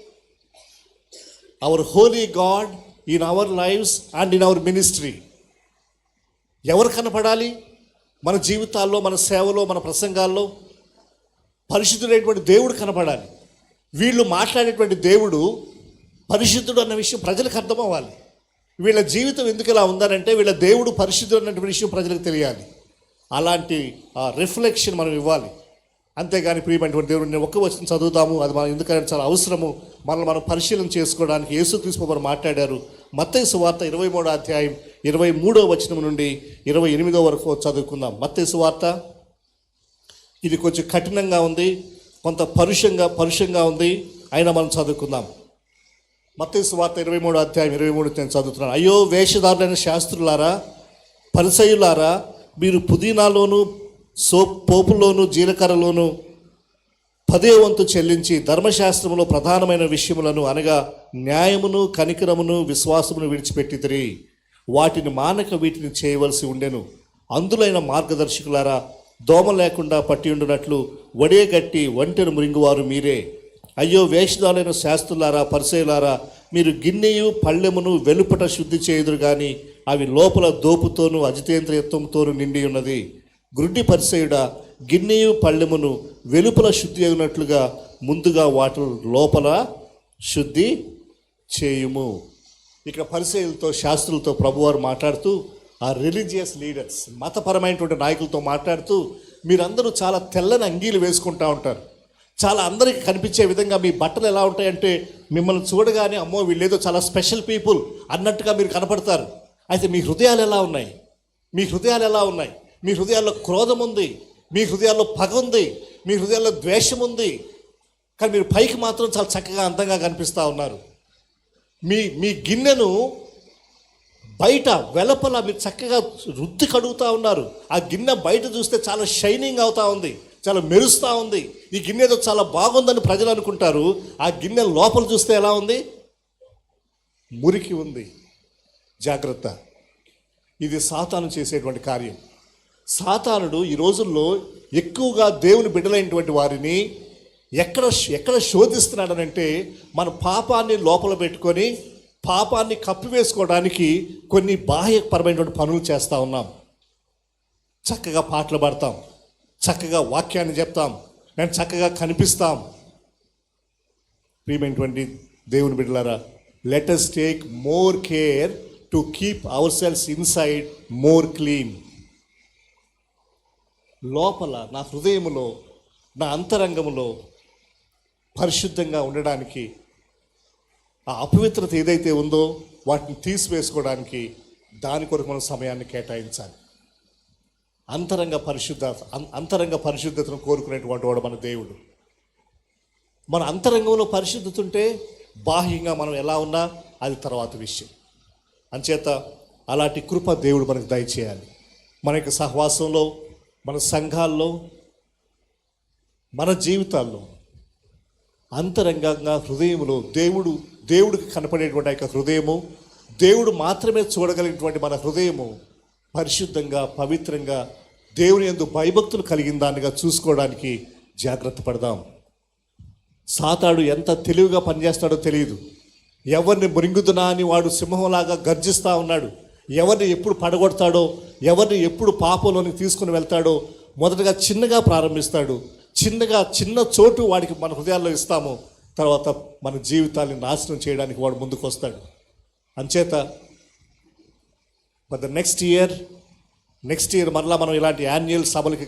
hour Holi God in our lives and in our ministry. ఎవరు కనపడాలి మన జీవితాల్లో, మన సేవలో, మన ప్రసంగాల్లో? పరిశుద్ధుడైనటువంటి దేవుడు కనపడాలి. వీళ్ళు మాట్లాడేటువంటి దేవుడు పరిశుద్ధుడు అన్న విషయం ప్రజలకు అర్థమవ్వాలి. వీళ్ళ జీవితం ఎందుకు ఇలా ఉందనంటే వీళ్ళ దేవుడు పరిశుద్ధుడు అన్నటువంటి విషయం ప్రజలకు తెలియాలి. అలాంటి రిఫ్లెక్షన్ మనం ఇవ్వాలి. అంతేగాని ప్రియమైనటువంటి దేవుడు, నేను ఒక్క వచనం చదువుతాము, అది మనం ఎందుకంటే చాలా అవసరము. మనం పరిశీలన చేసుకోవడానికి యేసుక్రీస్తు వారు మాట్లాడారు. మత్తయి సువార్త 23వ అధ్యాయం 23వ వచనం నుండి 28వ వరకు చదువుకుందాం. మత్తయి సువార్త, ఇది కొంచెం కఠినంగా ఉంది, కొంత పరుషంగా ఉంది. అయినా మనం చదువుకుందాం. మత్తయి సువార్త 23 అధ్యాయం 23 నేను చదువుతున్నాను. అయ్యో వేషధారులైన శాస్త్రులారా, పరిసయ్యులారా, మీరు పుదీనాలోను పోపులోను జీలకర్రలోను 10వ వంతు చెల్లించి ధర్మశాస్త్రములో ప్రధానమైన విషయములను అనగా న్యాయమును కనికరమును విశ్వాసమును విడిచిపెట్టితిరి. వాటిని మానక వీటిని చేయవలసి ఉండెను. అందులైన మార్గదర్శకులారా, దోమ లేకుండా పట్టి ఉండునట్లు వడియగట్టి ఒంటెను మృంగువారు మీరే. అయ్యో వేషధారులైన శాస్త్రులారా, పరిసయ్యులారా, మీరు గిన్నెయు పళ్ళెమును వెలుపట శుద్ధి చేయుదురు కానీ అవి లోపల దోపుతోనూ అజితేంద్రియత్వంతోనూ నిండి ఉన్నది. గ్రుడ్డి పరిసయ్యుడా, గిన్నెయు పళ్ళెమును వెలుపల శుద్ధి అయినట్లుగా ముందుగా వాటి లోపల శుద్ధి చేయుము. ఇక్కడ పరిసయ్యులతో శాస్త్రులతో ప్రభువారు మాట్లాడుతూ, ఆ రిలీజియస్ లీడర్స్, మతపరమైనటువంటి నాయకులతో మాట్లాడుతూ, మీరందరూ చాలా తెల్లని అంగీలు వేసుకుంటూ ఉంటారు. చాలా అందరికీ కనిపించే విధంగా మీ బట్టలు ఎలా ఉంటాయంటే మిమ్మల్ని చూడగానే అమ్మో వీళ్ళేదో చాలా స్పెషల్ పీపుల్ అన్నట్టుగా మీరు కనపడతారు. అయితే మీ హృదయాలు ఎలా ఉన్నాయి? మీ హృదయాలు ఎలా ఉన్నాయి? మీ హృదయాల్లో క్రోధం ఉంది, మీ హృదయాల్లో పగ ఉంది, మీ హృదయాల్లో ద్వేషం ఉంది. కానీ మీరు పైకి మాత్రం చాలా చక్కగా అందంగా కనిపిస్తూ ఉన్నారు. మీ గిన్నెను బయట వెలపల మీరు చక్కగా రుద్ది కడుగుతూ ఉన్నారు. ఆ గిన్నె బయట చూస్తే చాలా షైనింగ్ అవుతూ ఉంది, చాలా మెరుస్తూ ఉంది. ఈ గిన్నె ఏదో చాలా బాగుందని ప్రజలు అనుకుంటారు. ఆ గిన్నె లోపల చూస్తే ఎలా ఉంది? మురికి ఉంది. జాగ్రత్త, ఇది సాతాను చేసేటువంటి కార్యం. సాతానుడు ఈ రోజుల్లో ఎక్కువగా దేవుని బిడ్డలైనటువంటి వారిని ఎక్కడ శోధిస్తున్నాడనంటే, మన పాపాన్ని లోపల పెట్టుకొని పాపాన్ని కప్పివేసుకోవడానికి కొన్ని బాహ్యపరమైనటువంటి పనులు చేస్తూ ఉన్నాం. చక్కగా పాటలు పాడతాం, చక్కగా వాక్యాన్ని చెప్తాం, నేను చక్కగా కనిపిస్తాం. ప్రియమైనటువంటి దేవుని బిడ్డలారా, let us take more care to keep our cells inside more clean. లోపల నా హృదయములో, నా అంతరంగములో పరిశుద్ధంగా ఉండడానికి, ఆ అపవిత్రత ఏదైతే ఉందో వాటిని తీసివేసుకోవడానికి దాని కొరకు మనం సమయాన్ని కేటాయించాలి. అంతరంగ పరిశుద్ధతను కోరుకునేటువంటి వాడు మన దేవుడు. మన అంతరంగంలో పరిశుద్ధత ఉంటే బాహ్యంగా మనం ఎలా ఉన్నా అది తర్వాత విషయం. అంచేత అలాంటి కృప దేవుడు మనకు దయచేయాలి. మన యొక్క సహవాసంలో, మన సంఘాల్లో, మన జీవితాల్లో అంతరంగంగా హృదయములో దేవుడికి కనపడేటువంటి యొక్క హృదయము, దేవుడు మాత్రమే చూడగలిగినటువంటి మన హృదయము పరిశుద్ధంగా, పవిత్రంగా, దేవుని యందు భయభక్తులు కలిగిన దానిగా చూసుకోవడానికి జాగ్రత్త పడదాం. సాతాడు ఎంత తెలివిగా పనిచేస్తాడో తెలియదు. ఎవరిని మృంగుదునా అని వాడు సింహంలాగా గర్జిస్తూ ఉన్నాడు. ఎవరిని ఎప్పుడు పడగొడతాడో, ఎవరిని ఎప్పుడు పాపంలోనికి తీసుకుని వెళ్తాడో మొదటగా చిన్నగా ప్రారంభిస్తాడు. చిన్న చోటు వాడికి మన హృదయాల్లో ఇస్తాము. తర్వాత మన జీవితాన్ని నాశనం చేయడానికి వాడు ముందుకు వస్తాడు. అంచేత బట్ నెక్స్ట్ ఇయర్ మరలా మనం ఇలాంటి యాన్యువల్ సభలకి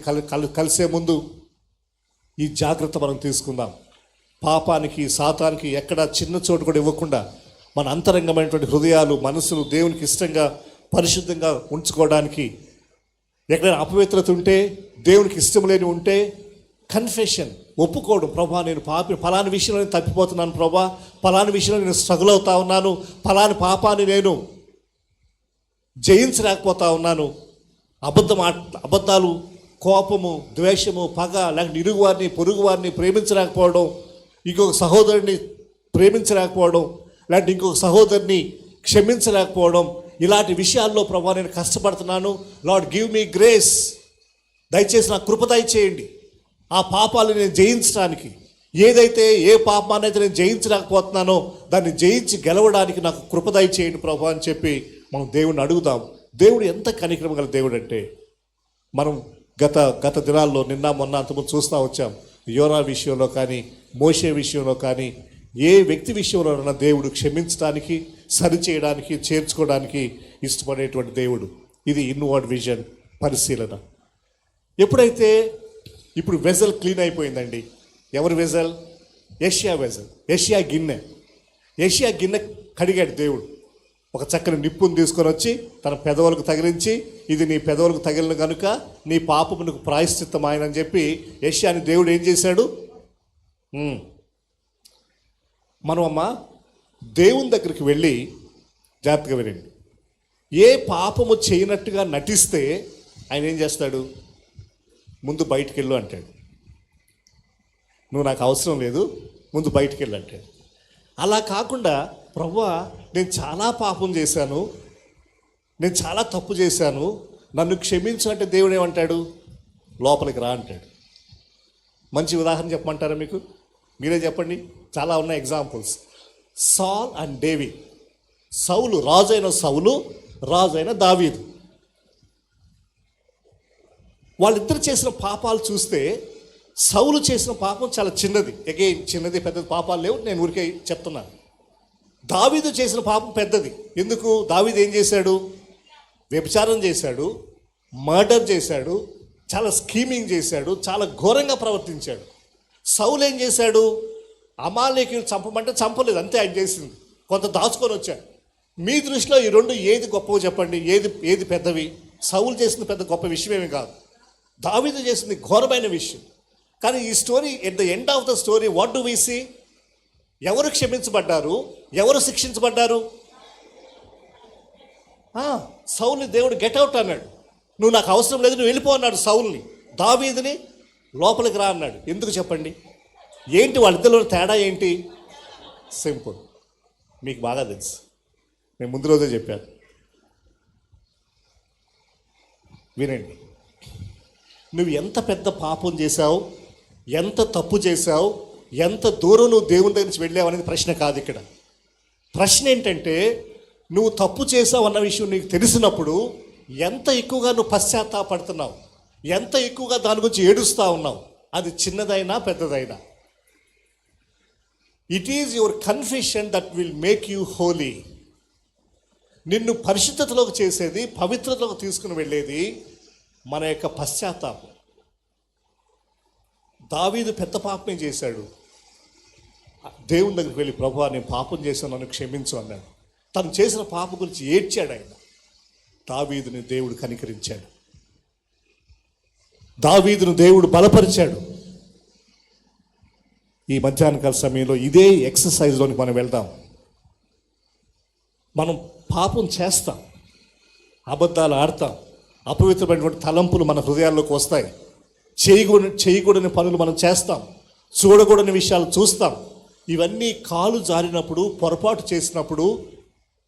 కలిసే ముందు ఈ జాగ్రత్త మనం తీసుకుందాం. పాపానికి, సాతానికి ఎక్కడ చిన్న చోటు కూడా ఇవ్వకుండా మన అంతరంగమైనటువంటి హృదయాలు, మనసులు దేవునికి ఇష్టంగా, పరిశుద్ధంగా ఉంచుకోవడానికి, ఎక్కడైనా అపవిత్రత ఉంటే, దేవునికి ఇష్టం లేని ఉంటే కన్ఫెషన్, ఒప్పుకోవడం. ప్రభా నేను ఫలాని విషయంలో నేను తప్పిపోతున్నాను, ప్రభా ఫలాని విషయంలో నేను స్ట్రగుల్ అవుతా ఉన్నాను, ఫలాని పాపాన్ని నేను జయించలేకపోతా ఉన్నాను. అబద్ధాలు, కోపము, ద్వేషము, పగ, లేకపోతే ఇరుగువారిని, పొరుగువారిని ప్రేమించలేకపోవడం, ఇంకొక సహోదరుని ప్రేమించలేకపోవడం, లేకపోతే ఇంకొక సహోదరుని క్షమించలేకపోవడం, ఇలాంటి విషయాల్లో ప్రభా నేను కష్టపడుతున్నాను. లార్డ్ గివ్ మీ గ్రేస్, దయచేసి నాకు కృప దయచేయండి. ఆ పాపాలు నేను జయించడానికి, ఏ పాపాన్ని అయితే నేను జయించలేకపోతున్నానో దాన్ని జయించి గెలవడానికి నాకు కృప దయచేయండి ప్రభా అని చెప్పి మనం దేవుడిని అడుగుదాం. దేవుడు ఎంత కనికరం గల దేవుడు అంటే, మనం గత దినాల్లో నిన్న మొన్న అంతకుముందు చూస్తూ వచ్చాం. యోనా విషయంలో కానీ, మోషే విషయంలో కానీ, ఏ వ్యక్తి విషయంలోనైనా దేవుడు క్షమించడానికి, సరిచేయడానికి, చేర్చుకోవడానికి ఇష్టపడేటువంటి దేవుడు. ఇది ఇన్వర్డ్ విజన్ పరిశీలన. ఎప్పుడైతే ఇప్పుడు వెజల్ క్లీన్ అయిపోయిందండి. ఎవరి వెజల్? యెషయా గిన్నె కడిగాడు దేవుడు. ఒక చక్కని నిప్పును తీసుకొని వచ్చి తన పెదవులకు తగిలించి, ఇది నీ పెదవులకు తగిలిన కనుక నీ పాపమునకు ప్రాయశ్చిత్తమాయనని చెప్పి యెషయాని దేవుడు ఏం చేశాడు? మనం అమ్మ దేవుని దగ్గరికి వెళ్ళి జాగ్రత్తగా వినండి, ఏ పాపము చేయనట్టుగా నటిస్తే ఆయన ఏం చేస్తాడు? ముందు బయటికి వెళ్ళు అంటాడు. నువ్వు నాకు అవసరం లేదు, ముందు బయటికి వెళ్ళు అంటాడు. అలా కాకుండా ప్రభువా నేను చాలా పాపం చేశాను, నేను చాలా తప్పు చేశాను, నన్ను క్షమించు అంటే దేవుడు ఏమంటాడు? లోపలికి రా అంటాడు. మంచి ఉదాహరణ చెప్పమంటారా మీకు? మీరే చెప్పండి. చాలా ఉన్నాయి ఎగ్జాంపుల్స్. సాల్ అండ్ డేవిడ్. సౌలు, రాజైన సౌలు, రాజైన దావీదు. వాళ్ళిద్దరు చేసిన పాపాలు చూస్తే సౌలు చేసిన పాపం చాలా చిన్నది. అగైన్ చిన్నది పెద్దది పాపాలు లేవు, నేను ఊరికే చెప్తున్నాను. దావీదు చేసిన పాపం పెద్దది. ఎందుకు? దావీదు ఏం చేశాడు? వ్యభిచారం చేశాడు, మర్డర్ చేశాడు, చాలా స్కీమింగ్ చేశాడు, చాలా ఘోరంగా ప్రవర్తించాడు. సౌలు ఏం చేశాడు? అమాలేకీయులు చంపమంటే చంపలేదు, అంతే ఆయన చేసింది. కొంత దాచుకొని వచ్చాడు. మీ దృష్టిలో ఈ రెండు ఏది గొప్పవో చెప్పండి, ఏది పెద్దవి? సౌలు చేసింది పెద్ద గొప్ప విషయమేమి కాదు, దావీదు చేసింది ఘోరమైన విషయం. కానీ ఈ story, at the end of the story what do we see? ఎవరు క్షమించబడ్డారు, ఎవరు శిక్షించబడ్డారు? సౌల్ని దేవుడు గెట్అవుట్ అన్నాడు. నువ్వు నాకు అవసరం లేదు, నువ్వు వెళ్ళిపో అన్నాడు సౌల్ని. దావీదుని లోపలికి రా అన్నాడు. ఎందుకు చెప్పండి? ఏంటి వాళ్ళిద్దరిలో తేడా ఏంటి? సింపుల్, మీకు బాగా తెలుసు, నేను ముందు రోజే చెప్పాను, వినండి. నువ్వు ఎంత పెద్ద పాపం చేశావు, ఎంత తప్పు చేశావు, ఎంత దూరం నువ్వు దేవుని దగ్గర నుంచి వెళ్ళావు అనేది ప్రశ్న కాదు ఇక్కడ. ప్రశ్న ఏంటంటే నువ్వు తప్పు చేసావు అన్న విషయం నీకు తెలిసినప్పుడు ఎంత ఎక్కువగా నువ్వు పశ్చాత్తాపడుతున్నావు, ఎంత ఎక్కువగా దాని గురించి ఏడుస్తూ ఉన్నావు. అది చిన్నదైనా పెద్దదైనా. It is your confession that will make you holy. నిన్ను పరిశుద్ధతలోకి చేసేది, పవిత్రతలోకి తీసుకుని వెళ్ళేది మన యొక్క పశ్చాత్తాపం. దావీదు పెద్ద పాపమే చేశాడు. దేవుని దగ్గరికి వెళ్ళి ప్రభువా నేను పాపం చేశాను, నన్ను క్షమించు అన్నాడు. తను చేసిన పాపం గురించి ఏడ్చాడు ఆయన. దావీదుని దేవుడు కనికరించాడు, దావీదును దేవుడు బలపరిచాడు. ఈ మధ్యాహ్నకాల సమయంలో ఇదే ఎక్సర్సైజ్లోనికి మనం వెళ్దాం. మనం పాపం చేస్తాం, అబద్ధాలు ఆడతాం, అపవిత్రమైనటువంటి తలంపులు మన హృదయాల్లోకి వస్తాయి, చేయకూడని పనులు మనం చేస్తాం, చూడకూడని విషయాలు చూస్తాం. ఇవన్నీ కాలు జారినప్పుడు, పొరపాటు చేసినప్పుడు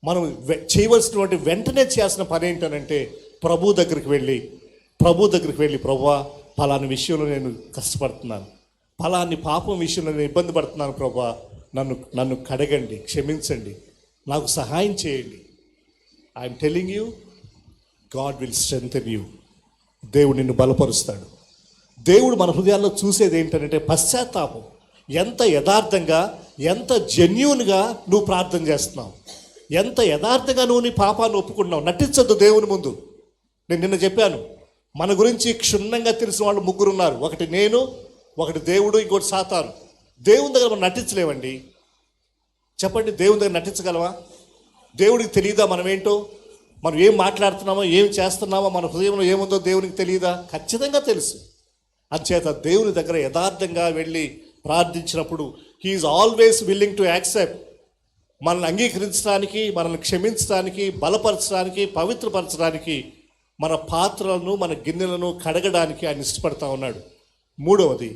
మనం చేయవలసినటువంటి వెంటనే చేయాల్సిన పని ఏంటనంటే ప్రభు దగ్గరికి వెళ్ళి ప్రభువా ఫలాని విషయంలో నేను కష్టపడుతున్నాను, ఫలాని పాపం విషయంలో నేను ఇబ్బంది పడుతున్నాను, ప్రభువా నన్ను కడగండి, క్షమించండి, నాకు సహాయం చేయండి. I'm telling you, God will strengthen you. దేవుడు నిన్ను బలపరుస్తాడు. దేవుడు మన హృదయాల్లో చూసేది ఏంటంటే పశ్చాత్తాపం. ఎంత యథార్థంగా, ఎంత జెన్యూన్గా నువ్వు ప్రార్థన చేస్తున్నావు, ఎంత యథార్థంగా నువ్వు నీ పాపాన్ని ఒప్పుకుంటున్నావు. నటించద్దు దేవుని ముందు. నేను నిన్న చెప్పాను, మన గురించి క్షుణ్ణంగా తెలిసిన వాళ్ళు ముగ్గురు ఉన్నారు. ఒకటి నేను, ఒకటి దేవుడు, ఇంకోటి సాతాను. దేవుని దగ్గర మనం నటించలేమండి. చెప్పండి, దేవుని దగ్గర నటించగలవా? దేవుడికి తెలియదా మనం ఏంటో? మనం ఏం మాట్లాడుతున్నామో, ఏం చేస్తున్నామో, మన హృదయంలో ఏముందో దేవునికి తెలియదా? ఖచ్చితంగా తెలుసు. అంచేత దేవుని దగ్గర యథార్థంగా వెళ్ళి ప్రార్థించినప్పుడు he is always willing to accept. మనల్ని అంగీకరించడానికి, మనల్ని క్షమించడానికి, బలపరచడానికి, పవిత్రపరచడానికి, మన పాత్రలను, మన గిన్నెలను కడగడానికి ఆయన ఇష్టపడతా ఉన్నాడు. మూడవది,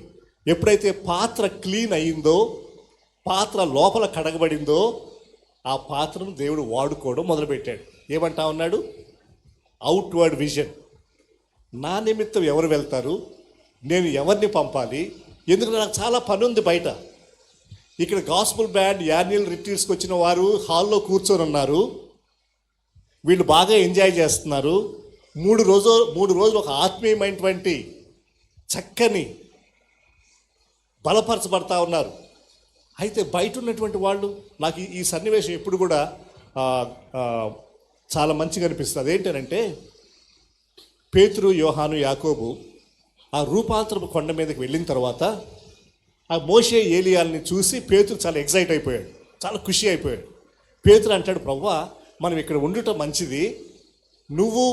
ఎప్పుడైతే పాత్ర క్లీన్ అయ్యిందో, పాత్ర లోపల కడగబడిందో, ఆ పాత్రను దేవుడు వాడుకోవడం మొదలుపెట్టాడు. ఏమంటా ఉన్నాడు? Outward vision. నా నిమిత్తం ఎవరు వెళ్తారు, నేను ఎవరిని పంపాలి, ఎందుకంటే నాకు చాలా పని ఉంది బయట. ఇక్కడ గాస్పుల్ బ్యాండ్ యాన్యువల్ రిట్రీట్స్కి వచ్చిన వారు హాల్లో కూర్చొని ఉన్నారు, వీళ్ళు బాగా ఎంజాయ్ చేస్తున్నారు. మూడు రోజులు ఒక ఆత్మీయమైనటువంటి చక్కని బలపరచబడతా ఉన్నారు. అయితే బయట ఉన్నటువంటి వాళ్ళు, నాకు ఈ సన్నివేశం ఎప్పుడు కూడా చాలా మంచిగా అనిపిస్తుంది. ఏంటంటే పేతురు, యోహాను, యాకోబు ఆ రూపాంతరపు కొండ మీదకి వెళ్ళిన తర్వాత ఆ మోషే ఏలియాల్ని చూసి పేతురు చాలా ఎక్సైట్ అయిపోయాడు, చాలా ఖుషి అయిపోయాడు. పేతురు అంటాడు, ప్రభువా మనం ఇక్కడ ఉండటం మంచిది, నువ్వు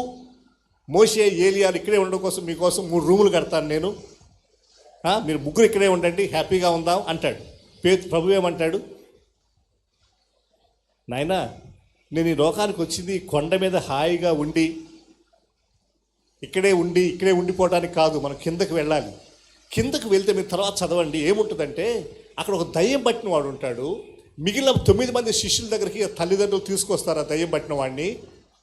మోషే ఏలియాలు ఇక్కడే ఉండడం కోసం మీకోసం 3 రూములు కడతాను నేను, మీరు ముగ్గురు ఇక్కడే ఉండండి, హ్యాపీగా ఉందాం అంటాడు. ప్రభు ఏమంటాడు? నాయనా, నేను ఈ లోకానికి వచ్చింది కొండ మీద హాయిగా ఉండి ఇక్కడే ఉండిపోవడానికి కాదు, మనం కిందకి వెళ్ళాలి. కిందకు వెళ్తే మీరు తర్వాత చదవండి ఏముంటుందంటే, అక్కడ ఒక దయ్యం పట్టిన వాడు ఉంటాడు. మిగిలిన 9 మంది శిష్యుల దగ్గరికి తల్లిదండ్రులు తీసుకొస్తారు ఆ దయ్యం పట్టిన వాడిని.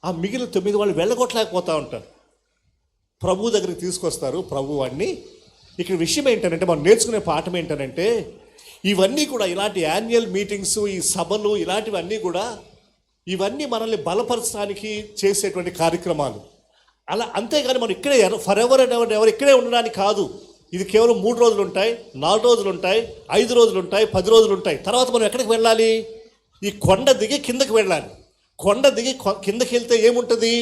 ఆ మిగిలిన 9 వాళ్ళు వెళ్ళగొట్టలేకపోతూ ఉంటారు. ప్రభు దగ్గరికి తీసుకొస్తారు ప్రభు వాడిని. ఇక్కడ విషయం ఏంటంటే, మనం నేర్చుకునే పాఠం ఏంటంటే, ఇవన్నీ కూడా ఇలాంటి యాన్యువల్ మీటింగ్స్, ఈ సభలు ఇలాంటివన్నీ కూడా ఇవన్నీ మనల్ని బలపరచడానికి చేసేటువంటి కార్యక్రమాలు. అలా అంతేగాని మనం ఇక్కడే ఫర్ ఎవర్ అండ్ ఎవరు ఇక్కడే ఉండడానికి కాదు. ఇది కేవలం 3 రోజులు ఉంటాయి, 4 రోజులు ఉంటాయి, 5 రోజులు ఉంటాయి, 10 రోజులు ఉంటాయి. తర్వాత మనం ఎక్కడికి వెళ్ళాలి? ఈ కొండ దిగి కిందకి వెళ్ళాలి. కొండ దిగి కిందకి వెళ్తే ఏముంటుంది?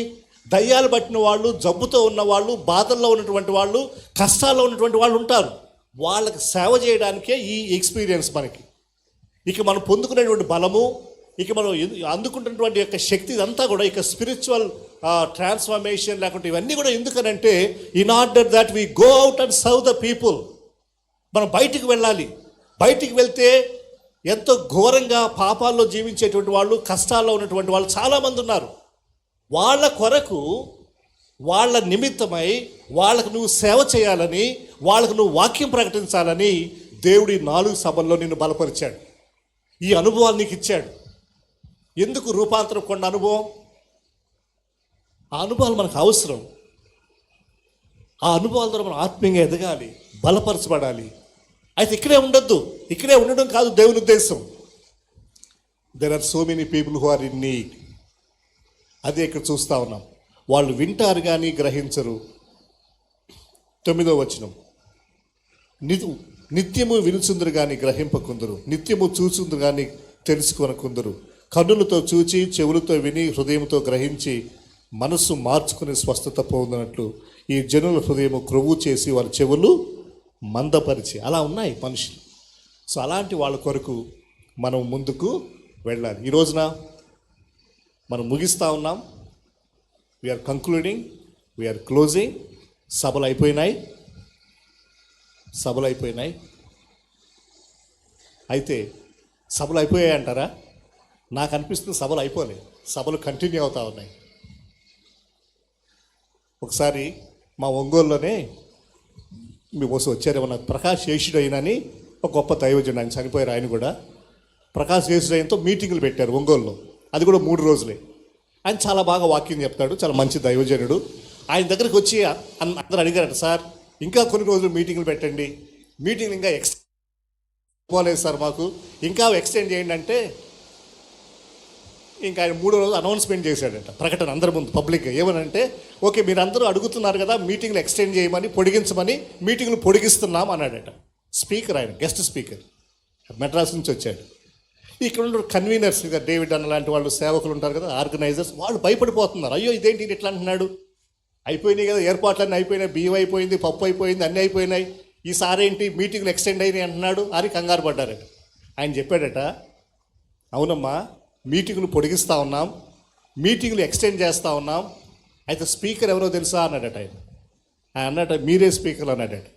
దయ్యాలు పట్టిన వాళ్ళు, జబ్బుతో ఉన్నవాళ్ళు, బాధల్లో ఉన్నటువంటి వాళ్ళు, కష్టాల్లో ఉన్నటువంటి వాళ్ళు ఉంటారు. వాళ్ళకి సేవ చేయడానికే ఈ ఎక్స్పీరియన్స్ మనకి. ఇక మనం పొందుకునేటువంటి బలము, ఇక మనం అందుకుంటున్నటువంటి యొక్క శక్తి, ఇదంతా కూడా ఇక స్పిరిచువల్ ట్రాన్స్ఫర్మేషన్ లేకుంటే ఇవన్నీ కూడా ఎందుకనంటే, in order that we go out and serve the people. మనం బయటికి వెళ్ళాలి. బయటికి వెళ్తే ఎంతో ఘోరంగా పాపాల్లో జీవించేటువంటి వాళ్ళు, కష్టాల్లో ఉన్నటువంటి వాళ్ళు చాలామంది ఉన్నారు. వాళ్ళ కొరకు, వాళ్ళ నిమిత్తమై వాళ్ళకు నువ్వు సేవ చేయాలని, వాళ్ళకు నువ్వు వాక్యం ప్రకటించాలని దేవుడి 4 సభల్లో నిన్ను బలపరిచాడు. ఈ అనుభవాలు నీకు ఇచ్చాడు. ఎందుకు రూపాంతరం కొండ అనుభవం? ఆ అనుభవాలు మనకు అవసరం. ఆ అనుభవాల ద్వారా మనం ఆత్మీయంగా ఎదగాలి, బలపరచబడాలి. అయితే ఇక్కడే ఉండొద్దు. ఇక్కడే ఉండడం కాదు దేవుని ఉద్దేశం. There are so many people who are in need. అదే ఇక్కడ చూస్తూ ఉన్నాం. వాళ్ళు వింటారు కానీ గ్రహించరు. 9వ వచనం, నిత్యము వినుచుందరు కానీ గ్రహింపకుందరు, నిత్యము చూచుందరు కానీ తెలుసుకొనకుందరు. కన్నులతో చూచి, చెవులతో విని, హృదయంతో గ్రహించి, మనస్సు మార్చుకుని స్వస్థత పొందినట్లు ఈ జనుల హృదయము క్రొవ్వు చేసి వారి చెవులు మందపరిచి. అలా ఉన్నాయి మనుషులు. సో అలాంటి వాళ్ళ కొరకు మనం ముందుకు వెళ్ళాలి. ఈ రోజున మనం ముగిస్తూ ఉన్నాం. We are concluding, we are closing. సభలు అయిపోయినాయి. అయితే సభలు అయిపోయాయి అంటారా? నాకు అనిపిస్తుంది సభలు అయిపోలేదు, సభలు కంటిన్యూ అవుతూ ఉన్నాయి. ఒకసారి మా ఒంగోలులోనే మీకోసం వచ్చారేమన్నా, ప్రకాష్ యేషుడైనని ఒక గొప్ప దైవజనుడు, ఆయన చనిపోయారు. ఆయన కూడా ప్రకాష్ యేషుడైనతో మీటింగులు పెట్టారు ఒంగోలులో. అది కూడా 3 రోజులే. ఆయన చాలా బాగా వాక్యం చెప్తాడు, చాలా మంచి దైవజనుడు. ఆయన దగ్గరికి వచ్చి అందరూ అడిగారట, సార్ ఇంకా కొన్ని రోజులు మీటింగులు పెట్టండి, మీటింగ్లు ఇంకా పోలేదు సార్, మాకు ఇంకా ఎక్స్టెండ్ చేయండి అంటే, ఇంకా ఆయన 3వ రోజు అనౌన్స్మెంట్ చేశాడట, ప్రకటన అందరి ముందు పబ్లిక్గా. ఏమనంటే, ఓకే మీరందరూ అడుగుతున్నారు కదా మీటింగ్లు ఎక్స్టెండ్ చేయమని, పొడిగించమని, మీటింగ్లు పొడిగిస్తున్నాం అన్నాడట. స్పీకర్, ఆయన గెస్ట్ స్పీకర్, మెడ్రాస్ నుంచి వచ్చాడు. ఇక్కడ ఉన్న కన్వీనర్స్, ఇక డేవిడ్ అన్న లాంటి వాళ్ళు, సేవకులు ఉంటారు కదా, ఆర్గనైజర్స్, వాళ్ళు భయపడిపోతున్నారు. అయ్యో ఇదేంటి ఇట్లా అంటున్నాడు, అయిపోయినాయి కదా ఏర్పాట్లన్నీ అయిపోయినాయి, బియ్యం అయిపోయింది, పప్పు అయిపోయింది, అన్నీ అయిపోయినాయి, ఈసారి ఏంటి మీటింగ్లు ఎక్స్టెండ్ అయినాయి అంటున్నాడు అని కంగారు పడ్డారట. ఆయన చెప్పాడట, అవునమ్మా మీటింగ్లు పొడిగిస్తూ ఉన్నాం, మీటింగ్లు ఎక్స్టెండ్ చేస్తూ ఉన్నాం. అయితే స్పీకర్ ఎవరో తెలుసా అన్నాడట. ఆయన అన్నట, మీరే స్పీకర్లు అన్నాడట.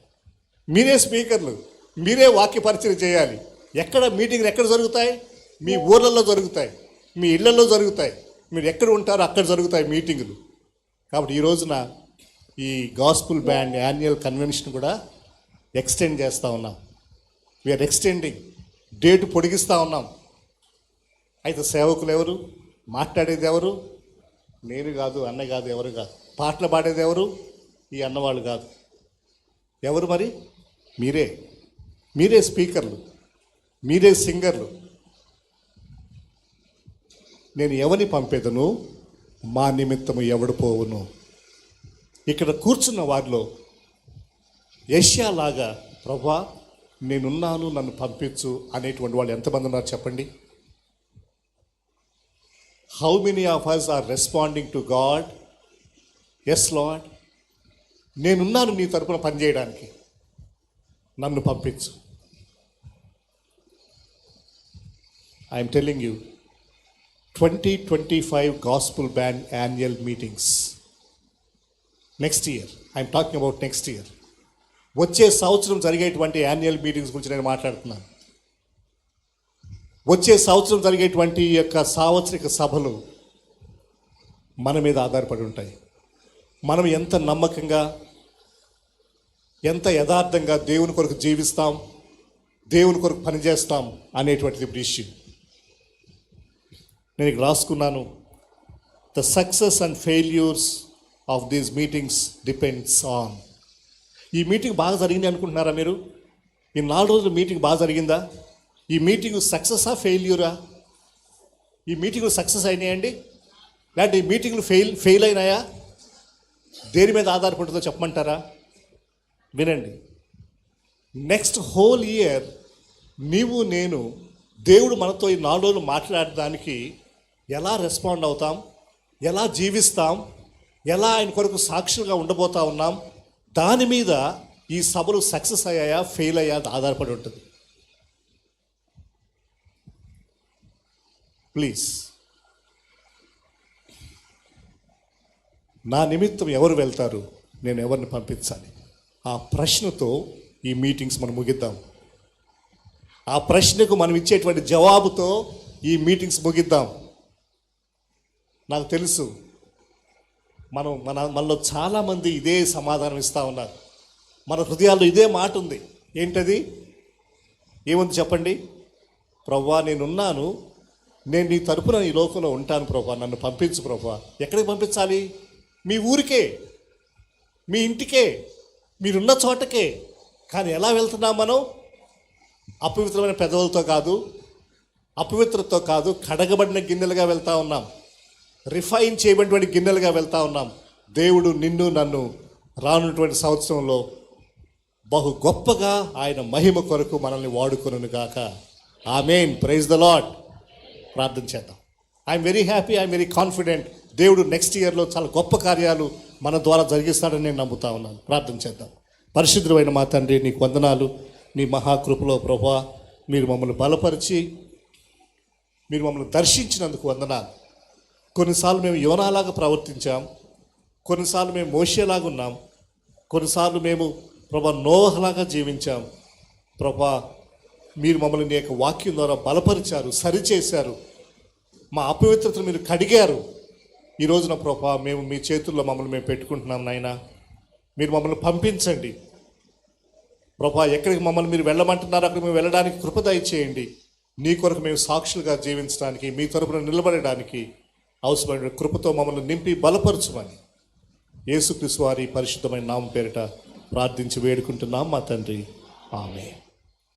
మీరే స్పీకర్లు, మీరే వాక్య పరిచయం చేయాలి. ఎక్కడ మీటింగ్లు ఎక్కడ జరుగుతాయి? మీ ఊర్లలో జరుగుతాయి, మీ ఇళ్లలో జరుగుతాయి, మీరు ఎక్కడ ఉంటారో అక్కడ జరుగుతాయి మీటింగులు. కాబట్టి ఈ రోజున ఈ గాస్పుల్ బ్యాండ్ యాన్యువల్ కన్వెన్షన్ కూడా ఎక్స్టెండ్ చేస్తూ ఉన్నాం. వీఆర్ ఎక్స్టెండింగ్, డేటు పొడిగిస్తూ ఉన్నాం. అయితే సేవకులు ఎవరు? మాట్లాడేది ఎవరు? నేను కాదు, అన్న కాదు, ఎవరు కాదు. పాటలు పాడేది ఎవరు? ఈ అన్నవాళ్ళు కాదు. ఎవరు మరి? మీరే స్పీకర్లు, మీరే సింగర్లు. నేను ఎవరిని పంపేదను, మా నిమిత్తము ఎవడు పోవును. ఇక్కడ కూర్చున్న వారిలో యెషయాలాగా ప్రభువా నేనున్నాను నన్ను పంపించు అనేటువంటి వాళ్ళు ఎంతమంది ఉన్నారు చెప్పండి? How many of us are responding to God? Yes Lord, నేనున్నాను నీ తరపున పనిచేయడానికి, నన్ను పంపించు. I'm telling you, 2025 Gospel Band annual meetings. Next year, I'm talking about next year. వచ్చే సంవత్సరం జరిగేటువంటి యాన్యువల్ మీటింగ్స్ గురించి నేను మాట్లాడుతున్నాను. వచ్చే సంవత్సరం జరిగేటువంటి ఈ యొక్క సాంవత్సరిక సభలు మన మీద ఆధారపడి ఉంటాయి. మనం ఎంత నమ్మకంగా, ఎంత యథార్థంగా దేవుని కొరకు జీవిస్తాం, దేవుని కొరకు పనిచేస్తాం అనేటువంటిది ఇప్పుడు ఇష్యూ. నేను ఇక్కడ రాసుకున్నాను, the success and failures of these meetings depends on. ఈ మీటింగ్ బాగా జరిగింది అనుకుంటున్నారా మీరు? ఈ 4 రోజుల మీటింగ్ బాగా జరిగిందా? ఈ మీటింగ్ సక్సెసా ఫెయిల్యూరా? ఈ మీటింగ్లు సక్సెస్ అయినాయండి, లేదంటే ఈ మీటింగ్లు ఫెయిల్ అయినాయా? దేని మీద ఆధారపడుతుందో చెప్పమంటారా? వినండి. నెక్స్ట్ హోల్ ఇయర్ నీవు నేను దేవుడు మనతో ఈ 4 రోజులు మాట్లాడడానికి ఎలా రెస్పాండ్ అవుతాం, ఎలా జీవిస్తాం, ఎలా ఆయన కొరకు సాక్షులుగా ఉండబోతా ఉన్నాం, దాని మీద ఈ సభలు సక్సెస్ అయ్యాయా ఫెయిల్ అయ్యా ఆధారపడి ఉంటుంది. ప్లీజ్, నా నిమిత్తం ఎవరు వెళ్తారు, నేను ఎవరిని పంపించాలి, ఆ ప్రశ్నతో ఈ మీటింగ్స్ మనం ముగిద్దాం. ఆ ప్రశ్నకు మనం ఇచ్చేటువంటి జవాబుతో ఈ మీటింగ్స్ ముగిద్దాం. నాకు తెలుసు మనలో చాలామంది ఇదే సమాధానం ఇస్తూ ఉన్నారు. మన హృదయాల్లో ఇదే మాట ఉంది. ఏంటది? ఏముంది చెప్పండి? ప్రభువా, నేనున్నాను, నేను నీ తరపున ఈ లోకంలో ఉంటాను ప్రభువా, నన్ను పంపించు ప్రభువా. ఎక్కడికి పంపించాలి? మీ ఊరికే, మీ ఇంటికే, మీరున్న చోటకే. కానీ ఎలా వెళ్తున్నాం మనం? అపవిత్రమైన పెదవులతో కాదు, అపవిత్రతో కాదు, కడగబడిన గిన్నెలుగా వెళ్తూ ఉన్నాం. రిఫైన్ చేయబడినటువంటి గిన్నెలుగా వెళ్తూ ఉన్నాం. దేవుడు నిన్ను నన్ను రానున్నటువంటి సంవత్సరంలో బహు గొప్పగా ఆయన మహిమ కొరకు మనల్ని వాడుకొనును గాక. ఆమేన్. Praise the Lord. ప్రార్థన చేద్దాం. I'm very happy, I'm very confident. దేవుడు నెక్స్ట్ ఇయర్లో చాలా గొప్ప కార్యాలు మన ద్వారా జరిగిస్తాడని నేను నమ్ముతా ఉన్నాను. ప్రార్థన చేద్దాం. పరిశుద్ధమైన మా తండ్రి, నీకు వందనాలు. నీ మహాకృపలో ప్రభువా మీరు మమ్మల్ని బలపరిచి, మీరు మమ్మల్ని దర్శించినందుకు వందనాలు. కొన్నిసార్లు మేము యోనాలాగా ప్రవర్తించాం, కొన్నిసార్లు మేము మోషేలాగా ఉన్నాం, కొన్నిసార్లు మేము ప్రభా నోహలాగా జీవించాం. ప్రభా మీరు మమ్మల్ని నీ యొక్క వాక్యం ద్వారా బలపరిచారు, సరిచేశారు, మా అపవిత్రతను మీరు కడిగారు. ఈ రోజున ప్రభా మేము మీ చేతుల్లో మమ్మల్ని మేము పెట్టుకుంటున్నాం నాయన. మీరు మమ్మల్ని పంపించండి ప్రభా. ఎక్కడికి మమ్మల్ని మీరు వెళ్ళమంటున్నారో అక్కడికి మేము వెళ్ళడానికి కృప దయచేయండి. నీ కొరకు మేము సాక్షులుగా జీవించడానికి, మీ తరపున నిలబడడానికి అవసరమైన కృపతో మమ్మల్ని నింపి బలపరచుమని యేసుక్రీస్తు వారి పరిశుద్ధమైన నామం పేరిట ప్రార్థించి వేడుకుంటున్నాం మా తండ్రి. ఆమేన్.